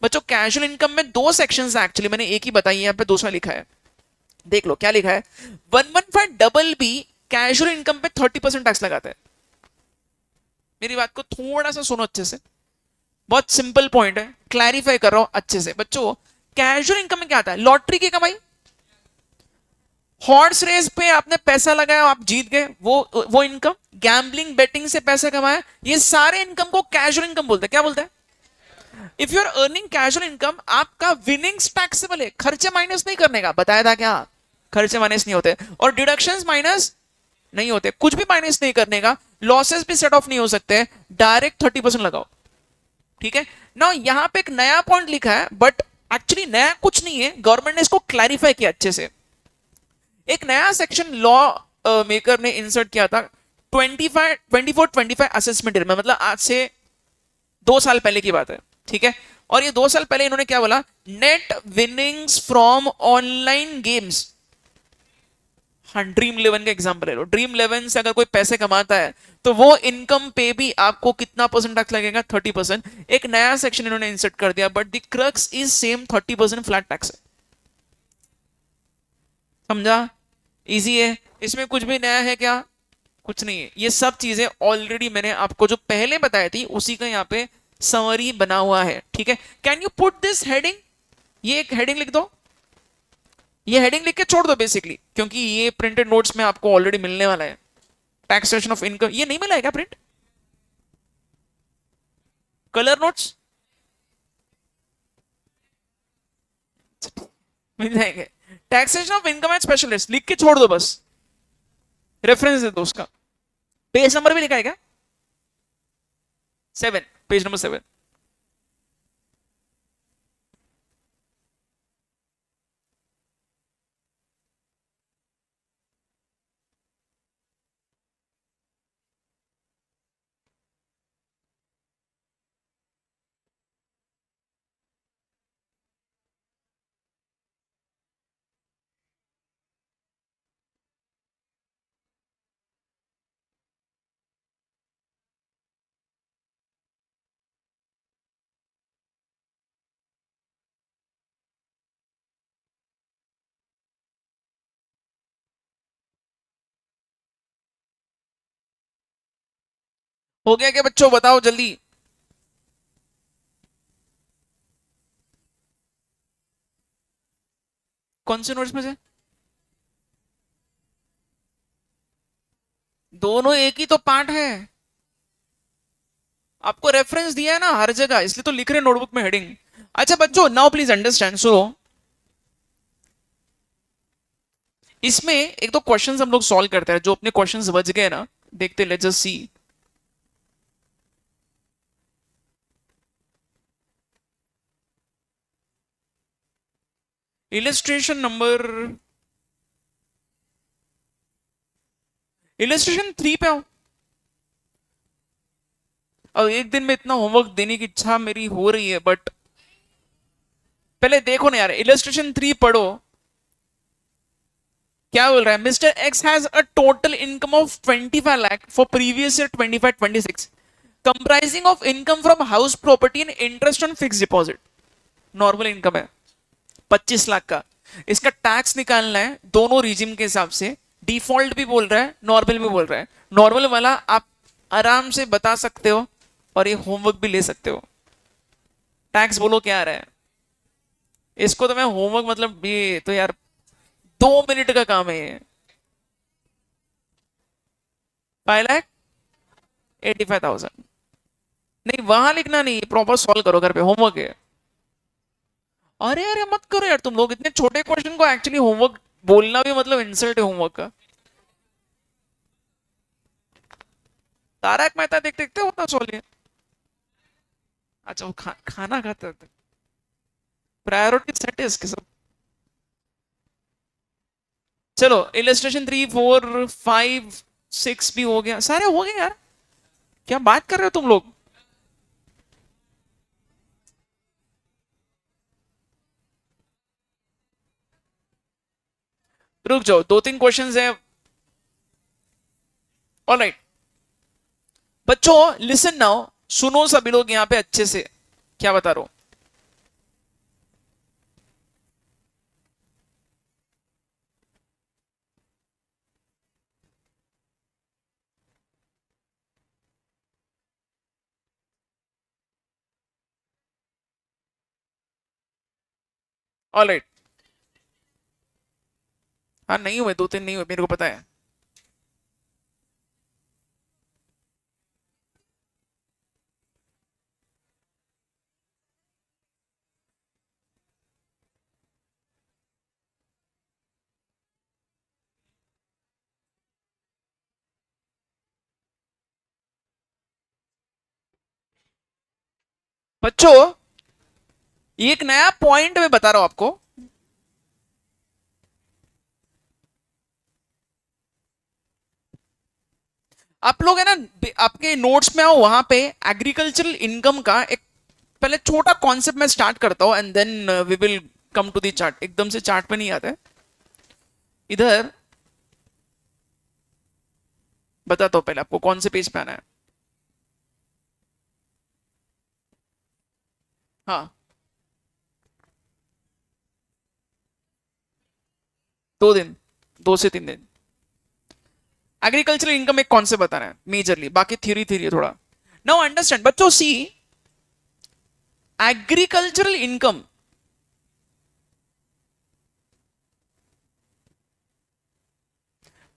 बच्चों? कैजुअल इनकम में 2 सेक्शंस है एक्चुअली, मैंने एक ही बताई है, यहाँ पे दूसरा लिखा है, देख लो क्या लिखा है। 115 BB कैजुअल इनकम पे 30% टैक्स लगाता है। मेरी बात को थोड़ा सा सुनो अच्छे से, बहुत सिंपल पॉइंट है, क्लैरिफाई कर रहा हूं अच्छे से बच्चों। कैजुअल इनकम में क्या आता है? लॉटरी की कमाई, हॉर्स रेस पे आपने पैसा लगाया आप जीत गए, वो इनकम, गैम्बलिंग बेटिंग से पैसा कमाया, ये सारे इनकम को कैजुअल इनकम बोलते हैं। क्या बोलते हैं? If you are earning casual income, आपका विनिंग्स टैक्सेबल है, खर्चे माइनस नहीं करने का, बताया था क्या? खर्चे माइनस नहीं होते और डिडक्शंस माइनस नहीं होते, कुछ भी माइनस नहीं करने का, लॉसेस भी सेट ऑफ नहीं हो सकते, डायरेक्ट 30% लगाओ, ठीक है ना। यहां पे एक नया पॉइंट लिखा है बट एक्चुअली नया कुछ नहीं है, गवर्नमेंट ने इसको क्लैरिफाई किया अच्छे से। एक नया सेक्शन लॉ मेकर ने इंसर्ट किया था 24-25 असेसमेंट ईयर में, मतलब आज से 2 साल पहले की बात है, ठीक है। और ये 2 साल पहले इन्होंने क्या बोला? Net winnings from online games. हाँ ड्रीम 11 का एग्जांपल ले लो, ड्रीम 11 से अगर कोई पैसे कमाता है तो वो इनकम पे भी आपको कितना परसेंट टैक्स लगेगा? 30%। एक नया सेक्शन इन्होंने इंसर्ट कर दिया but the crux is same, 30% flat tax है। समझा? इजी है, इसमें कुछ भी नया है क्या? कुछ नहीं है, ये सब चीजें ऑलरेडी मैंने आपको जो पहले बताई थी उसी का यहाँ पे समरी बना हुआ है, ठीक है। Can you put this heading, ये एक हेडिंग लिख दो, ये हेडिंग लिख के छोड़ दो बेसिकली, क्योंकि ये प्रिंटेड नोट्स में आपको ऑलरेडी मिलने वाला है। टैक्सेशन ऑफ इनकम, ये नहीं मिला है क्या प्रिंट? कलर नोट्स मिल जाएंगे। Taxation of income and specialist लिख के छोड़ दो बस, रेफरेंस दे दो उसका। पेज नंबर भी लिखा है क्या? 7, पेज नंबर 7। हो गया क्या बच्चों, बताओ जल्दी। कौन से नोट्स में से? दोनों एक ही तो पार्ट है, आपको रेफरेंस दिया है ना हर जगह, इसलिए तो लिख रहे नोटबुक में हेडिंग। अच्छा बच्चों नाउ प्लीज अंडरस्टैंड, सुनो, इसमें एक तो क्वेश्चंस हम लोग सॉल्व करते हैं, जो अपने क्वेश्चंस बच गए ना, देखते, let's just see. Illustration number, illustration 3 पे आओ। अब एक दिन में इतना होमवर्क देने की इच्छा मेरी हो रही है बट पहले देखो ना यार, इलिस्ट्रेशन 3 पढ़ो। क्या बोल रहा है? Mister x has a total income of 25 lakh for previous year 25-26, comprising of income from house property and interest on fix deposit. Normal income है 25 लाख का, इसका टैक्स निकालना है दोनों रिजिम के हिसाब से, डिफॉल्ट भी बोल रहा है, नॉर्मल भी बोल रहा है। नॉर्मल वाला आप आराम से बता सकते हो और ये होमवर्क भी ले सकते हो। टैक्स बोलो क्या आ रहा है, इसको तो मैं होमवर्क, मतलब ये तो यार 2 मिनट का काम है ये। 5,85,000, नहीं वहां लिखना नहीं, प्रॉपर सॉल्व करो घर पे, होमवर्क है। अरे अरे मत करो यार, तुम लोग इतने छोटे क्वेश्चन को एक्चुअली होमवर्क बोलना भी मतलब इंसल्ट है होमवर्क का। तारक मेहता देख देखते होता सोलिए। अच्छा वो खाना खाते थे। प्रायोरिटी सेट है इसके सब। चलो इलस्ट्रेशन 3 4 5 6 भी हो गया, सारे हो गए यार। क्या बात कर रहे हो तुम लोग। रुक जाओ, 2 3 क्वेश्चंस है। ऑलराइट बच्चों, लिसन नाउ। सुनो सभी लोग यहाँ पे अच्छे से, क्या बता रहा हूं। ऑलराइट, हाँ नहीं हुए, 2 3 नहीं हुए, मेरे को पता है। बच्चों, ये एक नया पॉइंट मैं बता रहा हूं आपको। आप लोग है ना, आपके नोट्स में आओ, वहां पे एग्रीकल्चरल इनकम का एक पहले छोटा कॉन्सेप्ट मैं स्टार्ट करता हूं, and then we will come to the chart. एकदम से चार्ट पे नहीं आता है। इधर बताता हूं पहले आपको कौन से पेज पे आना है। हाँ, 2 दिन, 2 से 3 दिन। एग्रीकल्चरल इनकम एक कॉन्सेप्ट बताना है मेजरली, बाकी थ्योरी थ्योरी है थोड़ा। नाउ अंडरस्टैंड बच्चों, सी एग्रीकल्चरल इनकम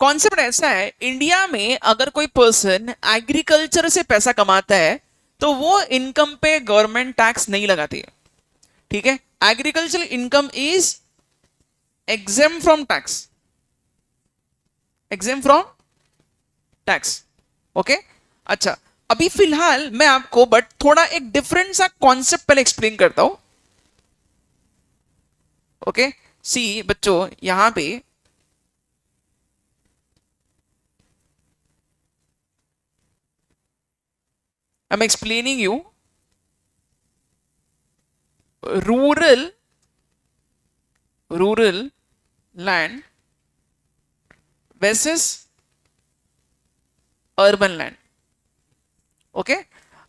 कॉन्सेप्ट ऐसा है, इंडिया में अगर कोई पर्सन एग्रीकल्चर से पैसा कमाता है तो वो इनकम पे गवर्नमेंट टैक्स नहीं लगाती है। ठीक है, agricultural income is exempt from tax, exempt from tax. Okay, अच्छा, अभी फिलहाल मैं आपको बट थोड़ा एक डिफरेंट सा कॉन्सेप्ट पहले एक्सप्लेन करता हूं। ओके, सी बच्चों, यहां पे I am explaining you rural rural land versus urban land. Okay,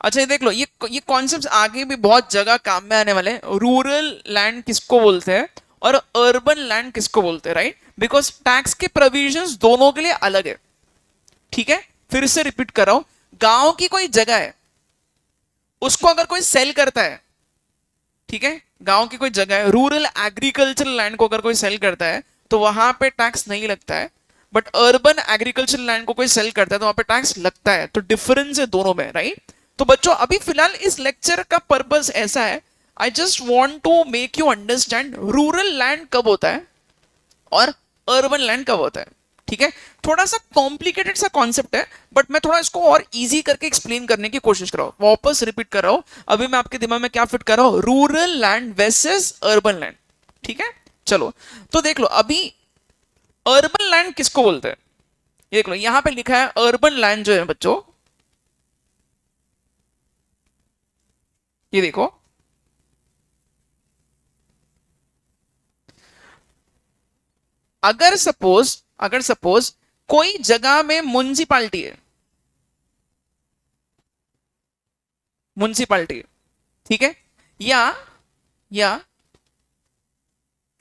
अच्छा ये देख लो, ये कॉन्सेप्ट्स आगे भी बहुत जगह काम में आने वाले हैं। रूरल लैंड किसको बोलते हैं और अर्बन लैंड किसको बोलते हैं, राइट? बिकॉज टैक्स के प्रोविजंस दोनों के लिए अलग है। ठीक है, फिर से रिपीट कर रहा हूं। गांव की कोई जगह है, उसको अगर कोई सेल करता है, ठीक है, गांव की कोई जगह है, रूरल एग्रीकल्चर लैंड को अगर कोई सेल करता है तो वहां पे टैक्स नहीं लगता है। बट अर्बन एग्रीकल्चर लैंड को कोई सेल करता है तो वहां पे टैक्स लगता है। तो डिफरेंस है दोनों में, राइट? तो बच्चों, अभी फिलहाल इस लेक्चर का पर्पस ऐसा है, I just want to make you understand rural land कब होता है और अर्बन लैंड कब होता है। ठीक है, थोड़ा सा कॉम्प्लिकेटेड सा कॉन्सेप्ट है, बट मैं थोड़ा इसको और इजी करके एक्सप्लेन करने की कोशिश कर रहा हूं। वापस रिपीट कर रहा हूं, अभी मैं आपके दिमाग में क्या फिट कर रहा हूं, rural land versus urban land. ठीक है, चलो, तो देख लो अभी अर्बन लैंड किसको बोलते हैं। ये देख लो, यहां पे लिखा है अर्बन लैंड जो है बच्चों, ये देखो, अगर सपोज कोई जगह में म्युनिसिपालिटी है, म्युनिसिपालिटी, ठीक है, या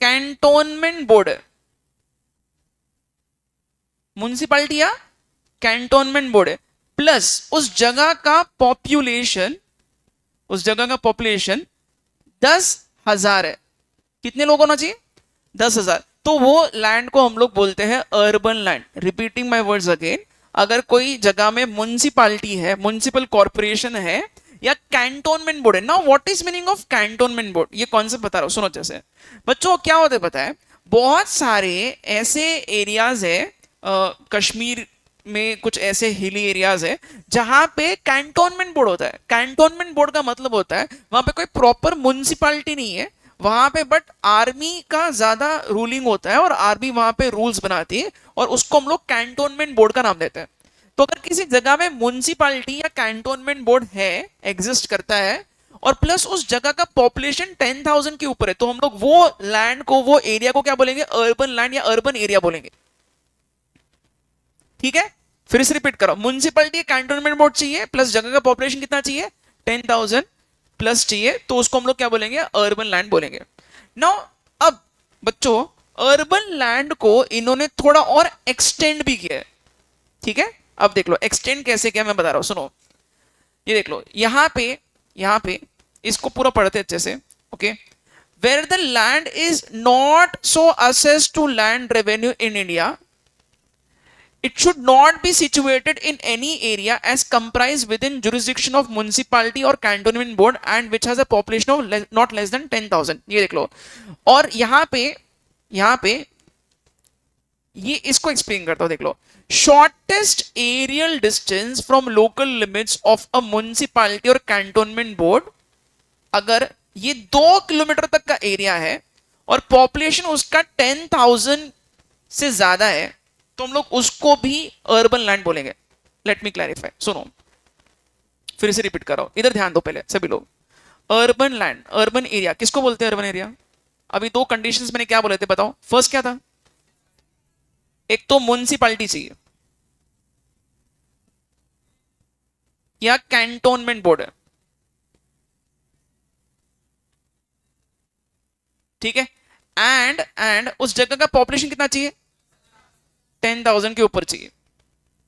कैंटोनमेंट बोर्ड है, म्युनिसिपालिटी या कैंटोनमेंट बोर्ड है, प्लस उस जगह का पॉपुलेशन 10,000 है। कितने लोग होना चाहिए? 10,000। तो वो लैंड को हम लोग बोलते हैं urban land. Repeating my words again, अगर कोई जगह में म्युनिसिपालिटी है, म्युनिसिपल कॉर्पोरेशन है या कैंटोनमेंट बोर्ड है। Now what is meaning of cantonment board, ये कॉन्सेप्ट बता रहा हूं, सुनो। जैसे बच्चों क्या होता है पता है, बहुत सारे ऐसे एरियाज है, कश्मीर में कुछ ऐसे हिली एरियाज है जहां पे कैंटोनमेंट बोर्ड होता है। कैंटोनमेंट बोर्ड का मतलब होता है वहां पे कोई प्रॉपर म्युनिसिपैलिटी नहीं है वहां पे, बट आर्मी का ज्यादा रूलिंग होता है और आर्मी वहां पे रूल्स बनाती है और उसको हम लोग कैंटोनमेंट बोर्ड का नाम देते हैं। तो अगर किसी जगह में म्युनिसिपैलिटी या कैंटोनमेंट बोर्ड है, एग्जिस्ट करता है, और प्लस उस जगह का पॉपुलेशन 10,000 के ऊपर है, तो हम लोग वो लैंड को, वो एरिया को क्या बोलेंगे? अर्बन लैंड या अर्बन एरिया बोलेंगे। ठीक है, फिर से रिपीट करो, म्युनिसिपैलिटी कैंटोनमेंट बोर्ड चाहिए प्लस जगह का पॉपुलेशन कितना चाहिए? 10,000 प्लस चाहिए, तो उसको हम लोग क्या बोलेंगे? अर्बन लैंड बोलेंगे। नाउ अब बच्चों, अर्बन लैंड को इन्होंने थोड़ा और एक्सटेंड भी किया है। ठीक है, अब देख लो एक्सटेंड कैसे किया, मैं बता रहा हूं, सुनो। ये देख लो, यहां पे इसको पूरा पढ़ते अच्छे से। Okay, where the land is not so assess to land revenue in India, it should not be situated in any area as comprised within jurisdiction of municipality or cantonment board and which has a population of not less than 10,000। ये देख लो, और यहां पे ये इसको एक्सप्लेन करता हूं, देख लो। Shortest aerial distance from local limits of a municipality और कैंटोनमेंट बोर्ड, अगर ये 2 किलोमीटर तक का एरिया है और पॉपुलेशन उसका 10,000 से ज्यादा है, तो हम लोग उसको भी अर्बन लैंड बोलेंगे। लेट मी क्लैरिफाई, सुनो, फिर से रिपीट करो, इधर ध्यान दो पहले सभी लोग। अर्बन लैंड, अर्बन एरिया किसको बोलते हैं? Urban area. अभी 2 कंडीशंस मैंने क्या बोले थे, बताओ। फर्स्ट क्या था? एक तो म्युनिसिपैलिटी चाहिए या कैंटोनमेंट बोर्ड है। ठीक है, एंड उस जगह का पॉपुलेशन कितना चाहिए? 10,000 के ऊपर चाहिए।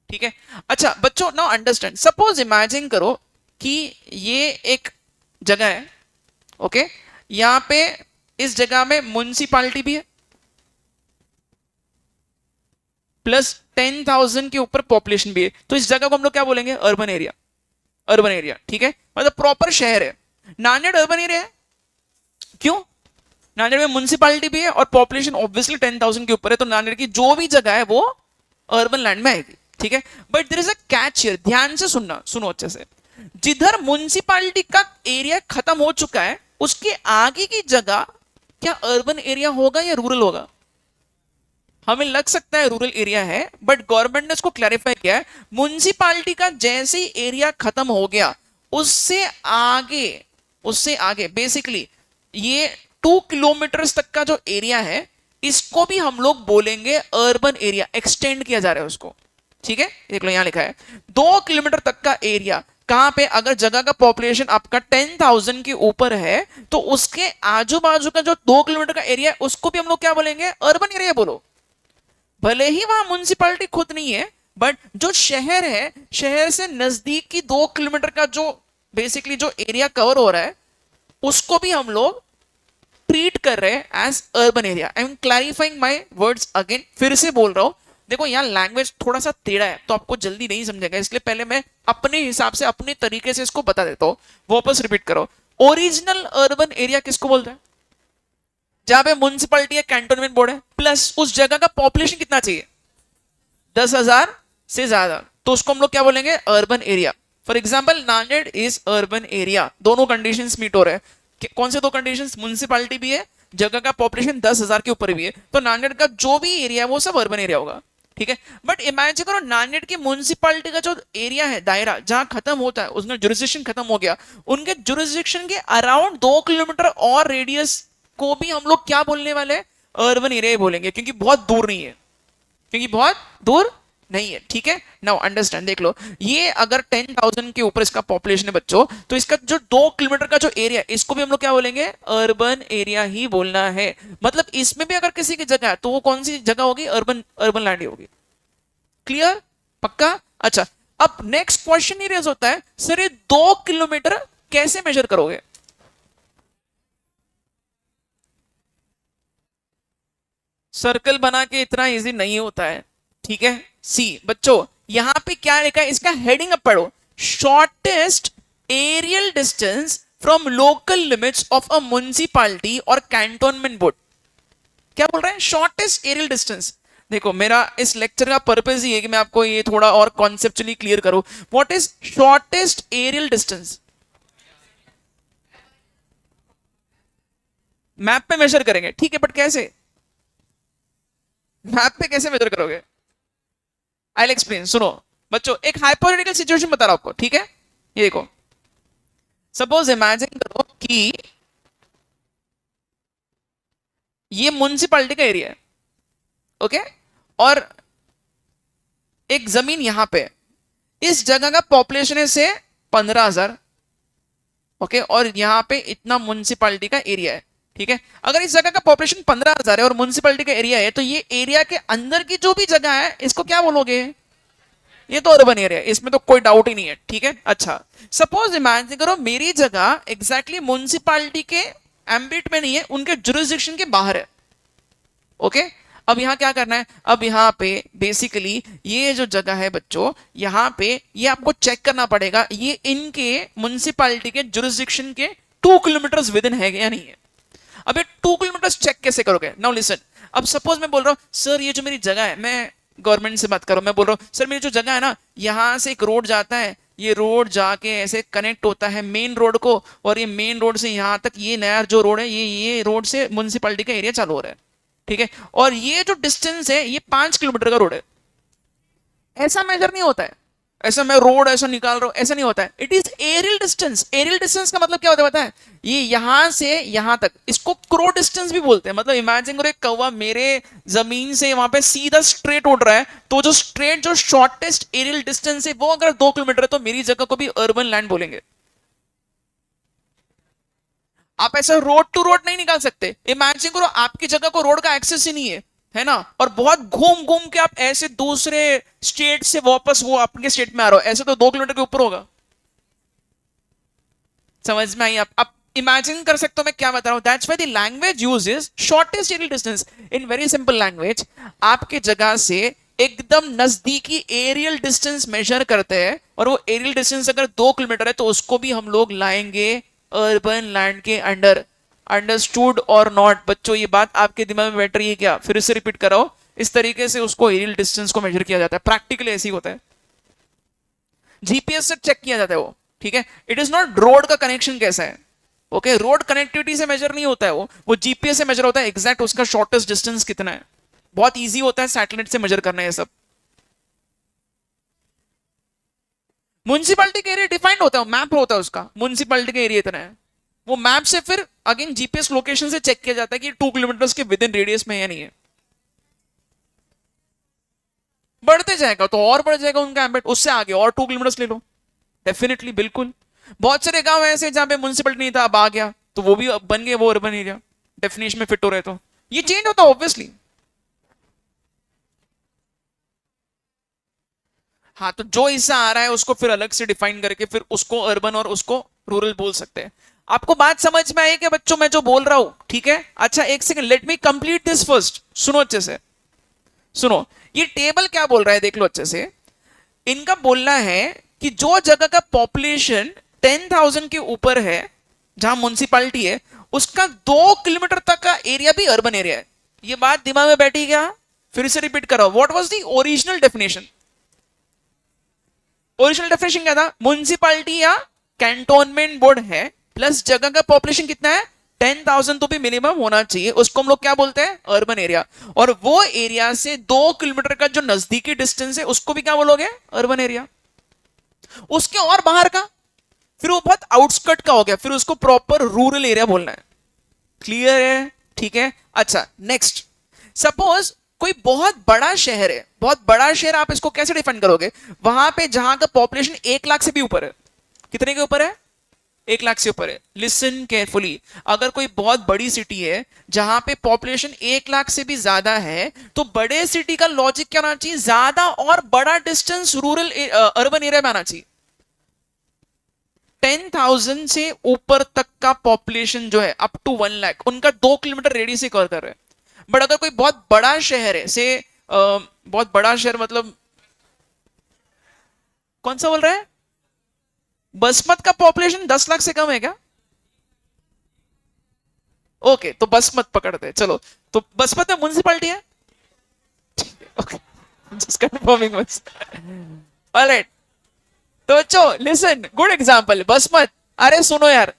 ठीक है, अच्छा बच्चों, नाउ अंडरस्टैंड, सपोज इमेजिन करो कि ये एक जगह है। ओके, यहां पे इस जगह में म्युनिसिपैलिटी भी है प्लस 10,000 के ऊपर पॉपुलेशन भी है, तो इस जगह को हम लोग क्या बोलेंगे? Urban area. अर्बन एरिया, ठीक है, मतलब प्रॉपर शहर है। नांदेड़ अर्बन एरिया है, क्यों? नांदेड़ में म्युनिसिपैलिटी भी है और पॉपुलेशन ऑब्वियसली 10,000 के ऊपर है, तो नांदेड़ की जो भी जगह है वो अर्बन लैंड में आएगी। ठीक है, but there is a catch here, ध्यान से सुनना, सुनो अच्छे से। जिधर म्युनिसिपैलिटी का एरिया खत्म हो चुका है, उसके आगे की जगह क्या अर्बन एरिया होगा या रूरल होगा? हमें लग सकता है रूरल एरिया है, बट गवर्नमेंट ने इसको क्लैरिफाई किया है, म्युनिसिपैलिटी का जैसे ही एरिया खत्म हो गया, उससे आगे बेसिकली ये 2 किलोमीटर तक का जो एरिया है, इसको भी हम लोग बोलेंगे अर्बन एरिया। एक्सटेंड किया जा रहा है उसको। ठीक है, देख लो यहां लिखा है 2 किलोमीटर तक का एरिया, कहां पे? अगर जगह का पॉपुलेशन आपका 10,000 के ऊपर है, तो उसके आजू बाजू का जो 2 किलोमीटर का एरिया है, उसको भी हम लोग क्या बोलेंगे? अर्बन एरिया बोलो। भले ही वहां म्युनिसिपैलिटी खुद नहीं है, बट जो शहर है, शहर से नजदीक की 2 किलोमीटर का जो बेसिकली जो एरिया कवर हो रहा है, उसको भी हम लोग ट्रीट कर रहे हैं as urban area. I am clarifying my words again, फिर से बोल रहा हूं। देखो यहां लैंग्वेज थोड़ा सा टेढ़ा है, तो आपको जल्दी नहीं समझेगा, इसलिए पहले मैं अपने हिसाब से, अपने तरीके से इसको बता देता हूं। वापस रिपीट करो, ओरिजिनल अर्बन एरिया किसको बोलते हैं? जहां पे म्युनिसिपैलिटी या कैंटोनमेंट बोर्ड है, प्लस उस जगह का पॉपुलेशन कितना चाहिए? 10,000 से ज्यादा, तो उसको हम लोग क्या बोलेंगे? Urban area. For example, Nanded is urban area. दोनों कंडीशंस मीट हो रहे हैं। कौन से 2 कंडीशंस? म्युनिसिपैलिटी भी है, जगह का पॉपुलेशन 10,000 के ऊपर भी है, तो नांदेड़ का जो भी एरिया है वो सब अर्बन एरिया होगा। ठीक है, बट इमेजिन करो नांदेड़ की म्युनिसिपैलिटी का जो एरिया है, दायरा जहां खत्म होता है, उसका जुरिस्डिक्शन खत्म हो गया, उनके जुरिस्डिक्शन के अराउंड 2 किलोमीटर और रेडियस को भी हम लोग क्या बोलने वाले हैं? अर्बन एरिया बोलेंगे, क्योंकि बहुत दूर नहीं है, क्योंकि बहुत दूर नहीं है। ठीक है, नाउ अंडरस्टैंड, देख लो, ये अगर 10,000 के ऊपर इसका पॉपुलेशन है बच्चों, तो इसका जो 2 किलोमीटर का जो एरिया, इसको भी हम लोग क्या बोलेंगे? अर्बन एरिया ही बोलना है। मतलब इसमें भी अगर किसी की जगह है, तो वो कौन सी जगह होगी? अर्बन, अर्बन लैंड ही होगी। क्लियर? पक्का? अच्छा, अब नेक्स्ट क्वेश्चन ये रेज होता है, सर ये 2 किलोमीटर कैसे मेजर करोगे? सर्कल बना के इतना इजी नहीं होता है। ठीक है, सी बच्चों, यहां पे क्या लिखा है, इसका हेडिंग अब पढ़ो। Shortest aerial distance from local limits of a municipality और कैंटोनमेंट बोर्ड। क्या बोल रहे हैं? Shortest aerial distance. देखो मेरा इस लेक्चर का पर्पस ही है कि मैं आपको ये थोड़ा और कॉन्सेप्चुअली क्लियर करूं। What is shortest aerial distance? Map पे मेजर करेंगे, ठीक है, बट कैसे? मैप पे कैसे मेजर करोगे? आई विल एक्सप्लेन, सुनो बच्चों, एक हाइपोथेटिकल सिचुएशन बता रहा हूं आपको, ठीक है? ये देखो, सपोज इमेजिन करो कि ये म्युनिसिपैलिटी का एरिया है, ओके, और एक जमीन यहां पे, इस जगह का पॉपुलेशन है से 15,000, ओके, और यहां पे इतना म्युनिसिपैलिटी का एरिया है, ठीक है? अगर इस जगह का पॉपुलेशन 15,000 है और म्युनिसिपैलिटी का एरिया है, तो ये एरिया के अंदर की जो भी जगह है इसको क्या बोलोगे? ये तो अर्बन एरिया है, इसमें तो कोई डाउट ही नहीं है, ठीक है? अच्छा, सपोज इमेजिन करो मेरी जगह एग्जैक्टली म्युनिसिपैलिटी के एम्बिट में नहीं है, उनके जुरिस्डिक्शन के बाहर है, ओके। अब यहां क्या करना है? अब यहां पे बेसिकली ये जो जगह है बच्चों, यहां पे ये आपको चेक करना पड़ेगा ये इनके म्युनिसिपैलिटी के जुरिस्डिक्शन के 2 किलोमीटर विद इन है या नहीं है। अब ये 2 किलोमीटर चेक कैसे करोगे? नाउ लिसन, अब सपोज मैं बोल रहा हूं सर ये जो मेरी जगह है, मैं गवर्नमेंट से बात कर रहा हूं, मैं बोल रहा हूं सर मेरी जो जगह है ना, यहां से एक रोड जाता है, ये रोड जाके ऐसे कनेक्ट होता है मेन रोड को, और ये मेन रोड से यहां तक ये नया जो रोड है, ये रोड से म्युनिसिपैलिटी का एरिया चालू हो रहा है, ठीक है? और ये जो डिस्टेंस है ये 5 किलोमीटर का रोड है। ऐसा मेजर नहीं होता है, ऐसा मैं रोड ऐसा निकाल रहा हूं, ऐसा नहीं होता है। It is aerial distance. Aerial distance का मतलब क्या होता है पता है? ये यहां से यहां तक, इसको क्रो डिस्टेंस भी बोलते हैं। मतलब इमेजिन करो एक कौवा मेरे जमीन से वहां पे सीधा स्ट्रेट उड़ रहा है, तो जो स्ट्रेट जो शॉर्टेस्ट एरियल डिस्टेंस है वो अगर 2 किलोमीटर है, तो मेरी जगह को भी अर्बन लैंड बोलेंगे। आप ऐसा रोड टू रोड नहीं निकाल सकते। इमेजिन करो आपकी जगह को रोड का एक्सेस ही नहीं है ना, और बहुत घूम घूम के आप ऐसे दूसरे स्टेट से वापस वो अपने स्टेट में आ रहे हो, ऐसे तो 2 किलोमीटर के ऊपर होगा। समझ में आई? आप इमेजिन कर सकते हो मैं क्या बता रहा हूं? That's why the language uses shortest aerial distance. In very simple language, आपके जगह से एकदम नजदीकी एरियल डिस्टेंस मेजर करते हैं, और वो एरियल डिस्टेंस अगर 2 किलोमीटर है तो उसको भी हम लोग लाएंगे अर्बन लैंड के अंडर। अंडरस्टूड और नॉट बच्चों? ये बात आपके दिमाग में बैठ रही है क्या? फिर से रिपीट कराओ। इस तरीके से उसको एरियल डिस्टेंस को मेजर किया जाता है, प्रैक्टिकली ऐसे ही होता है, जीपीएस से चेक किया जाता है वो, ठीक है? इट इज नॉट रोड का कनेक्शन कैसा है, ओके? रोड कनेक्टिविटी से मेजर नहीं होता है वो जीपीएस से मेजर होता है, एग्जैक्ट उसका शॉर्टेस्ट डिस्टेंस कितना है। बहुत इजी होता है सैटेलाइट से मेजर करना है सब। म्युनिसिपैलिटी का एरिया डिफाइंड होता है, मैप होता है उसका, म्युनिसिपैलिटी का एरिया इतना है। वो मैप से फिर अगेन जीपीएस लोकेशन से चेक किया जाता है कि 2 किलोमीटर के विद इन रेडियस में है या नहीं है। बढ़ते जाएगा तो और बढ़ जाएगा उनका एम्बेड, उससे आगे और 2 किलोमीटर ले लो, डेफिनेटली, बिल्कुल। बहुत सारे गांव ऐसे जहां पे म्युनिसिपैलिटी नहीं था, अब आ गया, तो वो भी अब बन गए वो अर्बन एरिया, डेफिनेशन में फिट हो रहे, तो ये चेंज होता है ऑब्वियसली। हाँ, तो जो हिस्सा आ रहा है उसको फिर अलग से डिफाइन करके फिर उसको अर्बन और उसको रूरल बोल सकते हैं। आपको बात समझ में आई कि बच्चों मैं जो बोल रहा हूं, ठीक है? अच्छा एक second, let me complete this first, सुनो अच्छे से, सुनो। ये टेबल क्या बोल रहा है देख लो अच्छे से। इनका बोलना है कि जो जगह का पॉपुलेशन 10,000 के ऊपर है, जहां म्युनिसिपैलिटी है, उसका 2 किलोमीटर तक का एरिया भी अर्बन एरिया है। ये बात दिमाग में बैठी क्या? फिर से रिपीट करो, what was the original definition? Original definition क्या था? म्युनिसिपैलिटी या कैंटोनमेंट बोर्ड है, प्लस जगह का पॉपुलेशन कितना है? 10,000 तो भी मिनिमम होना चाहिए, उसको हम लोग क्या बोलते हैं? Urban area. और वो एरिया से 2 किलोमीटर का जो नजदीकी डिस्टेंस है उसको भी क्या बोलोगे? Urban area. उसके और बाहर का, फिर वो बहुत आउटस्कर्ट का हो गया, फिर उसको प्रॉपर रूरल एरिया बोलना है। क्लियर है? ठीक है। अच्छा नेक्स्ट, सपोज कोई बहुत बड़ा शहर है, बहुत बड़ा शहर, आप इसको कैसे डिफाइन करोगे? वहां पे जहां का पॉपुलेशन 1 लाख से भी ऊपर है। कितने के ऊपर है? 1 लाख से ऊपर है। लिसन केयरफुली, अगर कोई बहुत बड़ी सिटी है जहां पे पॉपुलेशन 1 लाख से भी ज्यादा है, तो बड़े सिटी का लॉजिक क्या होना चाहिए? ज्यादा और बड़ा डिस्टेंस रूरल अर्बन एरिया में आना चाहिए। 10,000 से ऊपर तक का पॉपुलेशन जो है अप टू 1 लाख, उनका 2 किलोमीटर रेडियस से कवर कर रहे हैं। बट अगर कोई बहुत बड़ा शहर है से बहुत बड़ा शहर मतलब कौन सा बोल रहा है? बसमत का पॉपुलेशन 10 लाख से कम है क्या? ओके, तो बस मत पकड़ते, चलो। तो बसमत में म्युनिसिपैलिटी है, ओके, जस्ट कंफर्मिंग बस। ऑलराइट, तो बच्चों लिसन, गुड एग्जांपल, बसमत। अरे सुनो यार,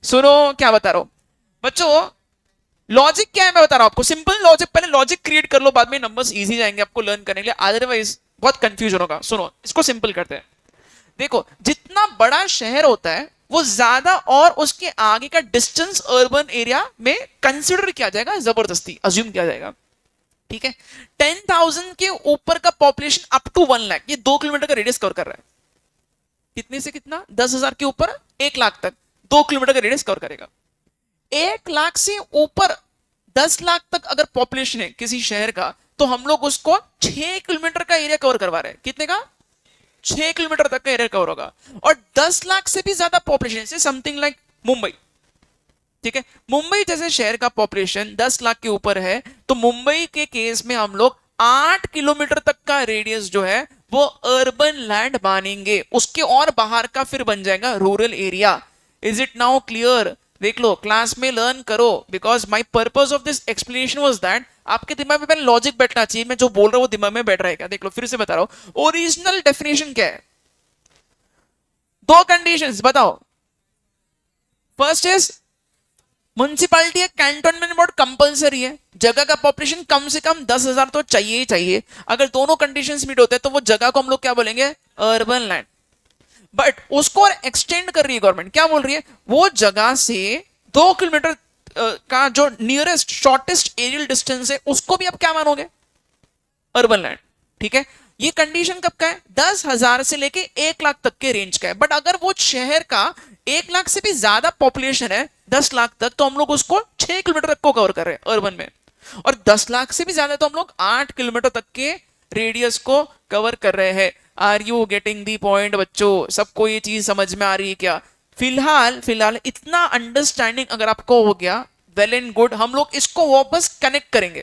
सुनो क्या बता रहा हूं बच्चों। लॉजिक क्या है मैं बता रहा हूं आपको, सिंपल लॉजिक। पहले लॉजिक क्रिएट कर लो, बाद में नंबर्स इजी जाएंगे आपको लर्न करने के लिए, अदरवाइज बहुत कंफ्यूजन होगा। सुनो, इसको सिंपल करते हैं। देखो, जितना बड़ा शहर होता है वो ज्यादा और उसके आगे का डिस्टेंस अर्बन एरिया में कंसिडर किया जाएगा, जबरदस्ती अज्यूम किया जाएगा। ठीक है, 10,000 के ऊपर का पॉपुलेशन अप टू 1 लाख, ये 2 किलोमीटर का रेडियस कवर कर रहा है। कितने से कितना? 10,000 के ऊपर 1 लाख तक 2 किलोमीटर का रेडियस कवर करेगा। 1 लाख से ऊपर 10 लाख तक अगर पॉपुलेशन है किसी शहर का, तो हम लोग उसको 6 किलोमीटर का एरिया कवर करवा रहे हैं। कितने का? 6 किलोमीटर तक का एरिया कवर होगा। और 10 लाख से भी ज्यादा पॉपुलेशन से समथिंग लाइक मुंबई, ठीक है, मुंबई जैसे शहर का पॉपुलेशन 10 लाख के ऊपर है, तो मुंबई के केस में हम लोग 8 किलोमीटर तक का रेडियस जो है वो अर्बन लैंड मानेंगे, उसके और बाहर का फिर बन जाएगा rural area. Is it now clear? देख लो, क्लास में लर्न करो, because my purpose of this explanation was that आपके दिमाग में पहले लॉजिक बैठना चाहिए। मैं जो बोल रहा हूं वो दिमाग में बैठ रहा है क्या? देख लो, फिर से बता रहा हूं, ओरिजिनल डेफिनेशन क्या है? 2 कंडीशंस बताओ। फर्स्ट इज म्युनिसिपैलिटी है, कैंटोनमेंट बोर्ड कंपलसरी है, जगह का पॉपुलेशन कम से कम 10,000 तो चाहिए ही चाहिए। अगर दोनों कंडीशंस मीट होते हैं तो वो जगह को हम लोग क्या बोलेंगे? Urban land. बट उसको एक्सटेंड कर रही है गवर्नमेंट, क्या बोल रही है? वो जगह से 2 किलोमीटर का जो नियरेस्ट शॉर्टेस्ट एरियल डिस्टेंस है उसको भी आप क्या मानोगे? Urban land. ठीक है, ये कंडीशन कब का है? 10,000 से लेके 1 लाख तक के रेंज का है। बट अगर वो शहर का 1 लाख से भी ज्यादा पॉपुलेशन है 10 लाख तक, तो हम लोग उसको 6 किलोमीटर तक को कवर कर रहे हैं अर्बन में। और 10 लाख से भी ज्यादा तो हम लोग 8 किलोमीटर तक के रेडियस को कवर कर रहे हैं। Are you getting the point बच्चों? सबको ये चीज समझ में आ रही है क्या? फिलहाल इतना अंडरस्टैंडिंग अगर आपको हो गया, वेल एंड गुड। हम लोग इसको वापस कनेक्ट करेंगे,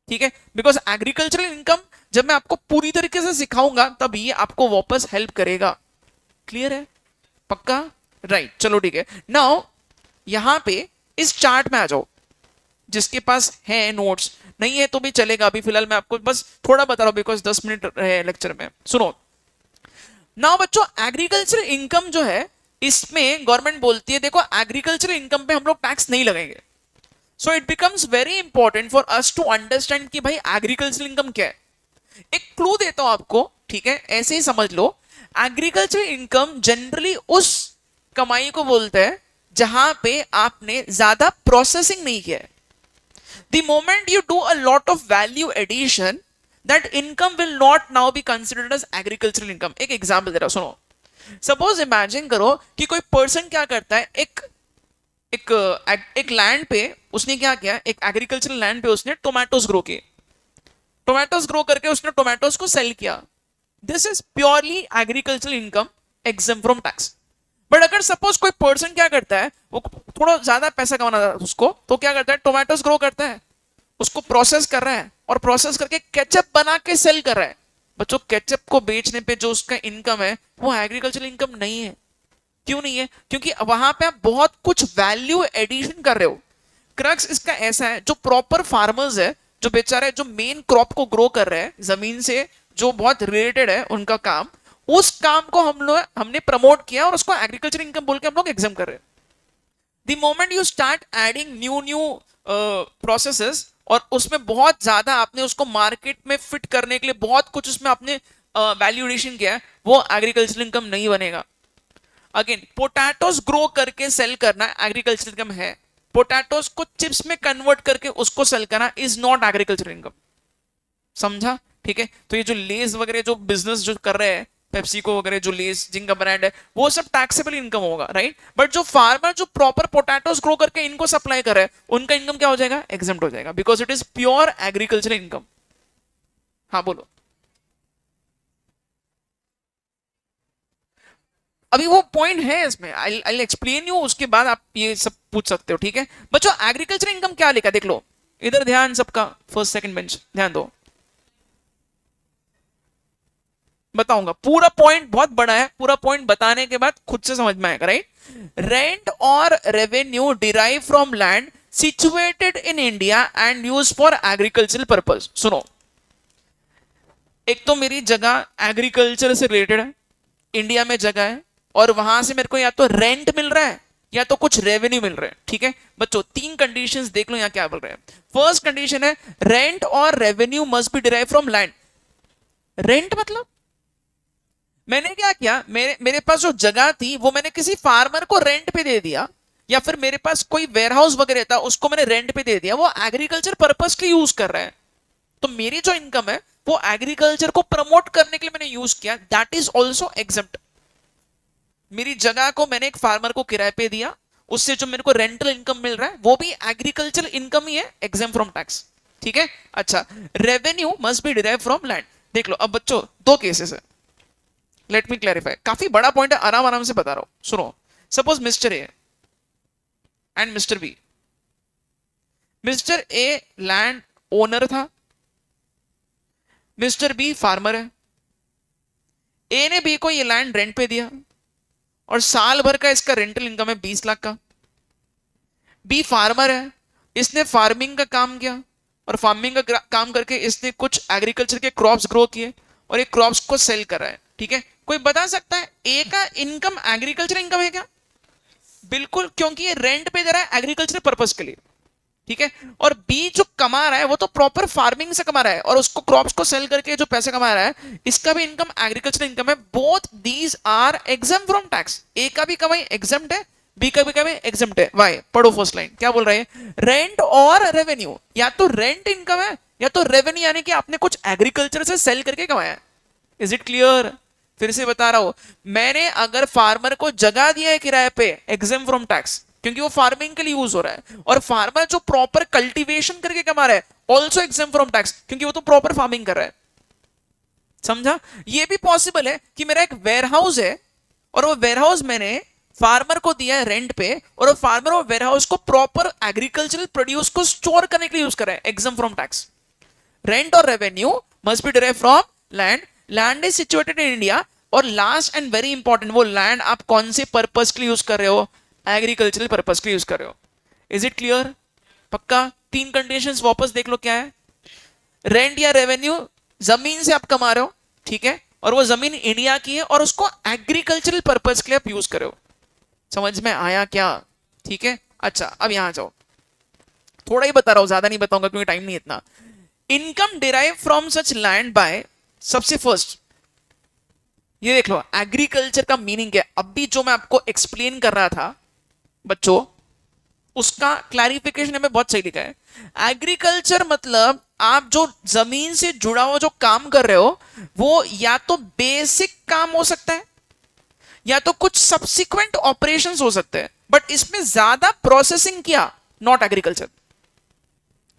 ठीक है, बिकॉज एग्रीकल्चरल इनकम जब मैं आपको पूरी तरीके से सिखाऊंगा तब ये आपको वापस हेल्प करेगा। क्लियर है? पक्का? राइट, चलो ठीक है। नाउ यहां पे इस चार्ट में आ जाओ, जिसके पास है नोट्स, नहीं है तो भी चलेगा। अभी फिलहाल मैं आपको बस थोड़ा बता रहा हूं, बिकॉज 10 मिनट रहे लेक्चर में। सुनो नाउ बच्चों, एग्रीकल्चरल इनकम जो है इसमें गवर्नमेंट बोलती है देखो एग्रीकल्चरल इनकम पे हम लोग टैक्स नहीं लगाएंगे। So it becomes very important for us to understand कि भाई एग्रीकल्चरल इनकम क्या है। एक क्लू देता हूं आपको, ठीक है, ऐसे ही समझ लो। एग्रीकल्चरल इनकम जनरली उस कमाई को बोलते हैं जहां पे आपने ज्यादा प्रोसेसिंग नहीं किया है। The moment you do a lot of value addition, that income will not now be considered as agricultural income. एक एग्जाम्पल दे रहा हूं, सुनो। सपोज इमेजिन करो कि कोई पर्सन क्या करता है, एक लैंड पे उसने क्या किया, एक एग्रीकल्चरल लैंड पे उसने टोमेटोज ग्रो किए। टोमेटोज ग्रो करके उसने टोमेटोज को सेल किया। This is purely agricultural income, एग्जम from tax. But अगर सपोज कोई पर्सन क्या करता है, वो थोड़ा ज्यादा पैसा कमाना था उसको, तो क्या करता है, टोमेटोज ग्रो करता है, उसको प्रोसेस कर रहा है, और प्रोसेस करके केचप बना के सेल कर रहा है। बच्चों, केचप को बेचने पे जो उसका इनकम है वो एग्रीकल्चरल इनकम नहीं है। क्यों नहीं है? क्योंकि वहां पे आप बहुत कुछ वैल्यू एडिशन कर रहे हो। क्रक्स इसका ऐसा है, जो प्रॉपर फार्मर्स है, जो बेचारे जो मेन क्रॉप को ग्रो कर रहे हैं जमीन से, जो बहुत रिलेटेड है उनका काम, उस काम को हमने प्रमोट किया और उसको एग्रीकल्चर इनकम बोल के हम लोग एग्जाम कर रहे हैं। The moment you start adding new processes, और उसमें बहुत ज्यादा आपने उसको मार्केट में फिट करने के लिए बहुत कुछ उसमें आपने वैल्यू एडिशन किया है, वो एग्रीकल्चर इनकम नहीं बनेगा। अगेन, पोटैटोस ग्रो करके सेल करना एग्रीकल्चर इनकम है। पोटैटोस को चिप्स में कन्वर्ट करके उसको सेल करना इज नॉट एग्रीकल्चर इनकम। समझा? ठीक है, तो ये जो लेस वगैरह जो बिजनेस जो कर रहे हैं, पेप्सिको वगैरह जो लेस जिनका ब्रांड है, वो सब टैक्सेबल इनकम होगा, राइट। बट जो फार्मर जो प्रॉपर पोटैटोस ग्रो करके इनको सप्लाई कर रहे हैं, उनका इनकम क्या हो जाएगा? एग्जम्प्ट हो जाएगा, because it is pure agriculture income. हाँ बोलो। अभी वो पॉइंट है इसमें, आई एक्सप्लेन यू, उसके बाद आप ये सब पूछ सकते हो, ठीक है। बच्चों, एग्रीकल्चर इनकम क्या लिखा देख लो इधर, ध्यान सबका, फर्स्ट सेकंड बेंच ध्यान दो। बताऊंगा, पूरा पॉइंट बहुत बड़ा है, पूरा पॉइंट बताने के बाद खुद से समझ में आएगा, राइट। रेंट और revenue derive from land situated in India and use for agricultural purpose. सुनो, एक तो मेरी जगह एग्रीकल्चर से रिलेटेड है, इंडिया में जगह है, और वहां से मेरे को या तो रेंट मिल रहा है या तो कुछ रेवेन्यू मिल रहा है, ठीक है बच्चों। तीन कंडीशंस देख लो यहां क्या बोल रहे हैं। फर्स्ट कंडीशन है रेंट और revenue must be derive from land. Rent मतलब मैंने क्या किया, मेरे मेरे पास जो जगह थी वो मैंने किसी फार्मर को रेंट पे दे दिया, या फिर मेरे पास कोई वेयरहाउस वगैरह था उसको मैंने रेंट पे दे दिया, वो एग्रीकल्चर पर्पस के यूज कर रहा है। तो मेरी जो इनकम है वो एग्रीकल्चर को प्रमोट करने के लिए मैंने यूज किया, दैट इज ऑल्सो एग्जम्प्ट। मेरी जगह को मैंने एक फार्मर को किराए पे दिया, उससे जो मेरे को रेंटल इनकम मिल रहा है वो भी एग्रीकल्चर इनकम ही है, एग्जाम फ्रॉम टैक्स, ठीक है। अच्छा, revenue must be derive from land. देख लो अब बच्चों, दो केसेस है, लेट मी क्लैरिफाई, काफी बड़ा पॉइंट है, आराम आराम से बता रहा हूं, सुनो। Suppose mister A and mister B. Mister A land owner था, मिस्टर बी फार्मर है। ए ने बी को ये लैंड रेंट पे दिया और साल भर का इसका रेंटल इनकम है 20 लाख का। बी फार्मर है, इसने फार्मिंग का काम किया और फार्मिंग का काम करके इसने कुछ एग्रीकल्चर के क्रॉप्स ग्रो किए और ये क्रॉप्स को सेल कर रहा है, ठीक है। कोई बता सकता है ए का इनकम एग्रीकल्चर इनकम है क्या? बिल्कुल, क्योंकि ये रेंट पे दे रहा है एग्रीकल्चर पर्पस के लिए, ठीक है। और बी जो कमा रहा है वो तो प्रॉपर फार्मिंग से कमा रहा है और उसको क्रॉप्स को सेल करके जो पैसे कमा रहा है, इसका भी इनकम एग्रीकल्चर इनकम है। Both these are exempt from tax. A का भी कमाई एग्जम्प्ट है, बी का भी कमाई एग्जम्प्ट है। वाई? पढ़ो फर्स्ट लाइन क्या बोल रहा है, रेंट और रेवेन्यू, या तो रेंट इनकम है या तो रेवेन्यू, यानी कि आपने कुछ एग्रीकल्चर से सेल करके कमाया। Is it clear? फिर से बता रहा हूं, मैंने अगर फार्मर को जगह दिया है किराए पे, एग्जाम फ्रॉम टैक्स, क्योंकि वो फार्मिंग के लिए यूज हो रहा है, और फार्मर जो प्रॉपर कल्टीवेशन करके कमा रहा है, ऑल्सो एग्जाम फ्रॉम टैक्स, क्योंकि वो तो प्रॉपर फार्मिंग कर रहा है। समझा? ये भी पॉसिबल है कि मेरा एक वेयरहाउस है और वो वेयरहाउस मैंने फार्मर को दिया है रेंट पे, और वो फार्मर वो वेयरहाउस को प्रॉपर एग्रीकल्चरल प्रोड्यूस को स्टोर करने के लिए यूज कर रहा है, एग्जाम फ्रॉम टैक्स। रेंट और revenue must be derived from land. Land is situated in India, और लास्ट एंड वेरी इंपॉर्टेंट, वो लैंड आप कौन से पर्पस के लिए यूज कर रहे हो, एग्रीकल्चरल पर्पस के लिए यूज कर रहे हो। Is it clear? पक्का? तीन कंडीशंस वापस देख लो क्या है। रेंट या रेवेन्यू, जमीन से आप कमा रहे हो, ठीक है, और वो जमीन इंडिया की है और उसको एग्रीकल्चरल पर्पस के लिए आप यूज कर रहे हो। समझ में आया क्या? ठीक है। अच्छा, अब यहां जाओ, थोड़ा ही बता रहा हूं, ज्यादा नहीं बताऊंगा क्योंकि टाइम नहीं इतना। Income derive from such land by, सबसे फर्स्ट ये देख लो एग्रीकल्चर का मीनिंग क्या है। अभी जो मैं आपको एक्सप्लेन कर रहा था बच्चों, उसका क्लैरिफिकेशन में बहुत सही लिखा है। एग्रीकल्चर मतलब आप जो जमीन से जुड़ा हुआ जो काम कर रहे हो, वो या तो बेसिक काम हो सकता है या तो कुछ सब्सिक्वेंट ऑपरेशंस हो सकते हैं, बट इसमें ज्यादा प्रोसेसिंग किया, नॉट एग्रीकल्चर,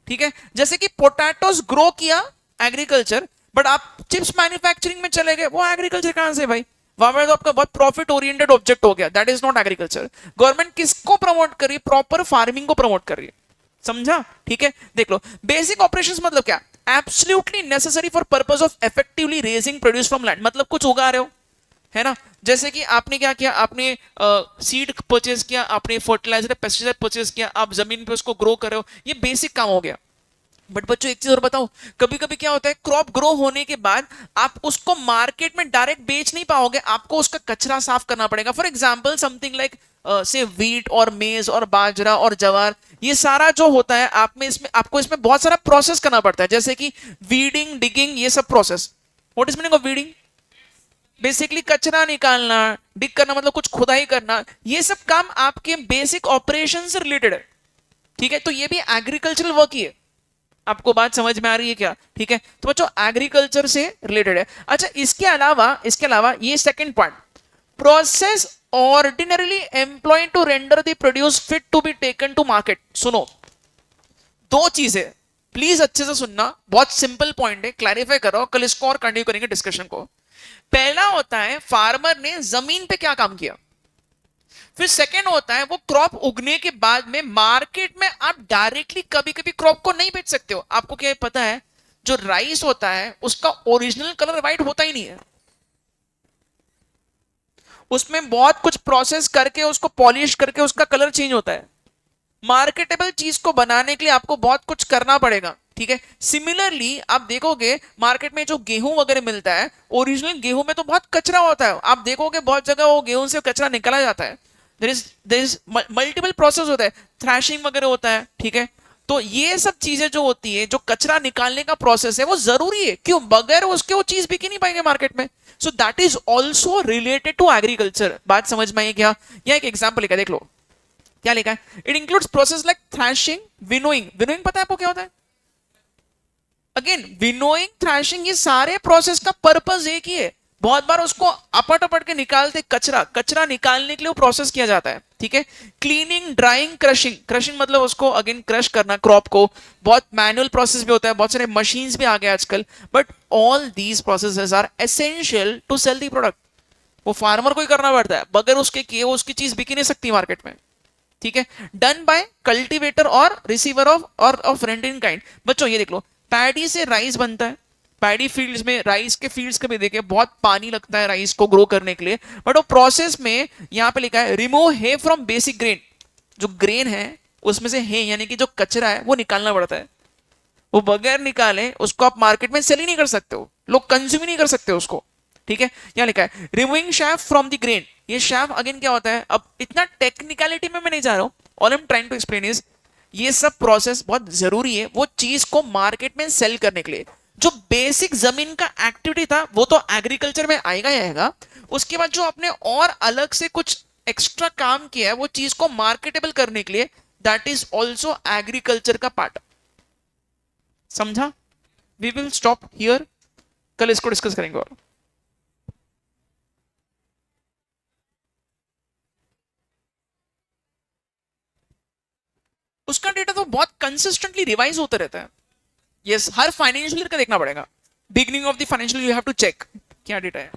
ठीक है। जैसे कि पोटैटोस ग्रो किया, एग्रीकल्चर, बट आप चिप्स मैन्युफैक्चरिंग में चले गए, वो एग्रीकल्चर कहां से भाई? वहां पर तो आपका बहुत प्रॉफिट ओरिएंटेड ऑब्जेक्ट हो गया, that is not agriculture. Government किसको प्रमोट कर रही है? प्रॉपर फार्मिंग को प्रमोट कर रही है। समझा? ठीक है, देख लो बेसिक ऑपरेशंस मतलब क्या, absolutely necessary for purpose of effectively raising produce from land, मतलब कुछ उगा रहे हो, है ना। जैसे कि आपने क्या किया, आपने सीड परचेज किया, आपने फर्टिलाइजर पेस्टिसाइड परचेज किया, आप जमीन पे उसको ग्रो कर रहे हो, ये बेसिक काम हो गया। बट बच्चों एक चीज और बताओ, कभी कभी क्या होता है, क्रॉप ग्रो होने के बाद आप उसको मार्केट में डायरेक्ट बेच नहीं पाओगे, आपको उसका कचरा साफ करना पड़ेगा। फॉर एग्जाम्पल समथिंग लाइक से व्हीट और मेज और बाजरा और जवार, ये सारा जो होता है आप में, इसमें आपको इसमें बहुत सारा प्रोसेस करना पड़ता है, जैसे कि वीडिंग, डिगिंग, ये सब process. What is meaning of weeding? Basically कचरा निकालना, डिग करना मतलब कुछ खुदाई करना, ये सब काम आपके बेसिक ऑपरेशन से रिलेटेड है, ठीक है। तो ये भी एग्रीकल्चरल वर्क ही है। आपको बात समझ में आ रही है क्या? ठीक है, तो बच्चों एग्रीकल्चर से रिलेटेड है। अच्छा, इसके अलावा ये second part, process ordinarily employed to render the produce fit to be taken to market. सुनो, दो चीजें प्लीज अच्छे से सुनना, बहुत सिंपल पॉइंट है, क्लैरिफाई करो, कल इसको और कंटिन्यू करेंगे डिस्कशन को। पहला होता है फार्मर ने जमीन पे क्या काम किया, फिर सेकेंड होता है वो क्रॉप उगने के बाद में मार्केट में आप डायरेक्टली कभी कभी क्रॉप को नहीं बेच सकते हो। आपको क्या पता है, जो राइस होता है उसका ओरिजिनल कलर व्हाइट होता ही नहीं है, उसमें बहुत कुछ प्रोसेस करके उसको पॉलिश करके उसका कलर चेंज होता है। मार्केटेबल चीज को बनाने के लिए आपको बहुत कुछ करना पड़ेगा, ठीक है। सिमिलरली आप देखोगे मार्केट में जो गेहूं वगैरह मिलता है, ओरिजिनल गेहूं में तो बहुत कचरा होता है, आप देखोगे बहुत जगह वो गेहूं से कचरा निकाला जाता है। देर इज मल्टीपल प्रोसेस होता है, थ्रैशिंग वगैरह होता है, ठीक है। तो ये सब चीजें जो होती है, जो कचरा निकालने का प्रोसेस है, वो जरूरी है, क्यों, बगैर उसके वो चीज बिक ही नहीं पाएंगे मार्केट में। So that is also related to agriculture. बात समझ में आई क्या? या एक एग्जाम्पल लिखा देख लो, क्या लिखा है, it includes process like threshing, winnowing. Winnowing पता है आपको क्या होता है? अगेन विनोइंग, थ्रैशिंग, ये सारे प्रोसेस का पर्पस एक ही है। बहुत बार उसको अपट अपट के निकालते, कचरा कचरा निकालने के लिए वो प्रोसेस किया जाता है, ठीक है। Cleaning, drawing, crushing. क्रशिंग मतलब उसको अगेन क्रश करना क्रॉप को, बहुत मैनुअल प्रोसेस भी होता है, बहुत सारे मशीन्स भी आ गए आजकल, but all these processes are essential to sell the product. वो फार्मर को ही करना पड़ता है, बगैर उसके किए वो उसकी चीज बिक ही नहीं सकती मार्केट में, ठीक है। डन बाय कल्टीवेटर और receiver of rent in kind. बच्चों ये देख लो, पैडी से राइस बनता है, पैडी फील्ड्स में, राइस के फील्ड्स के भी देखे, बहुत पानी लगता है राइस को ग्रो करने के लिए, बट वो प्रोसेस में यहां पे लिखा है remove hay from basic grain. जो ग्रेन है उसमें से हे यानी कि जो कचरा है वो निकालना पड़ता है। वो बगैर निकाले उसको आप मार्केट में सेल ही नहीं कर सकते हो, लोग कंज्यूम ही नहीं कर सकते उसको, ठीक है। यहां लिखा है removing chef from the grain. ये शैफ अगेन क्या होता है, अब इतना टेक्निकलिटी में मैं नहीं जा रहा हूं, all I am trying to explain is ये सब प्रोसेस बहुत जरूरी है वो चीज को मार्केट में सेल करने के लिए। जो बेसिक जमीन का एक्टिविटी था वो तो एग्रीकल्चर में आएगा ही आएगा, उसके बाद जो आपने और अलग से कुछ एक्स्ट्रा काम किया है वो चीज को मार्केटेबल करने के लिए, दैट इज ऑल्सो एग्रीकल्चर का पार्ट। समझा? वी विल स्टॉप हियर, कल इसको डिस्कस करेंगे और उसका डेटा तो बहुत कंसिस्टेंटली रिवाइज होता रहता है। यस, हर फाइनेंशियल ईयर का देखना पड़ेगा, beginning of the financial you have to check क्या डेटा है।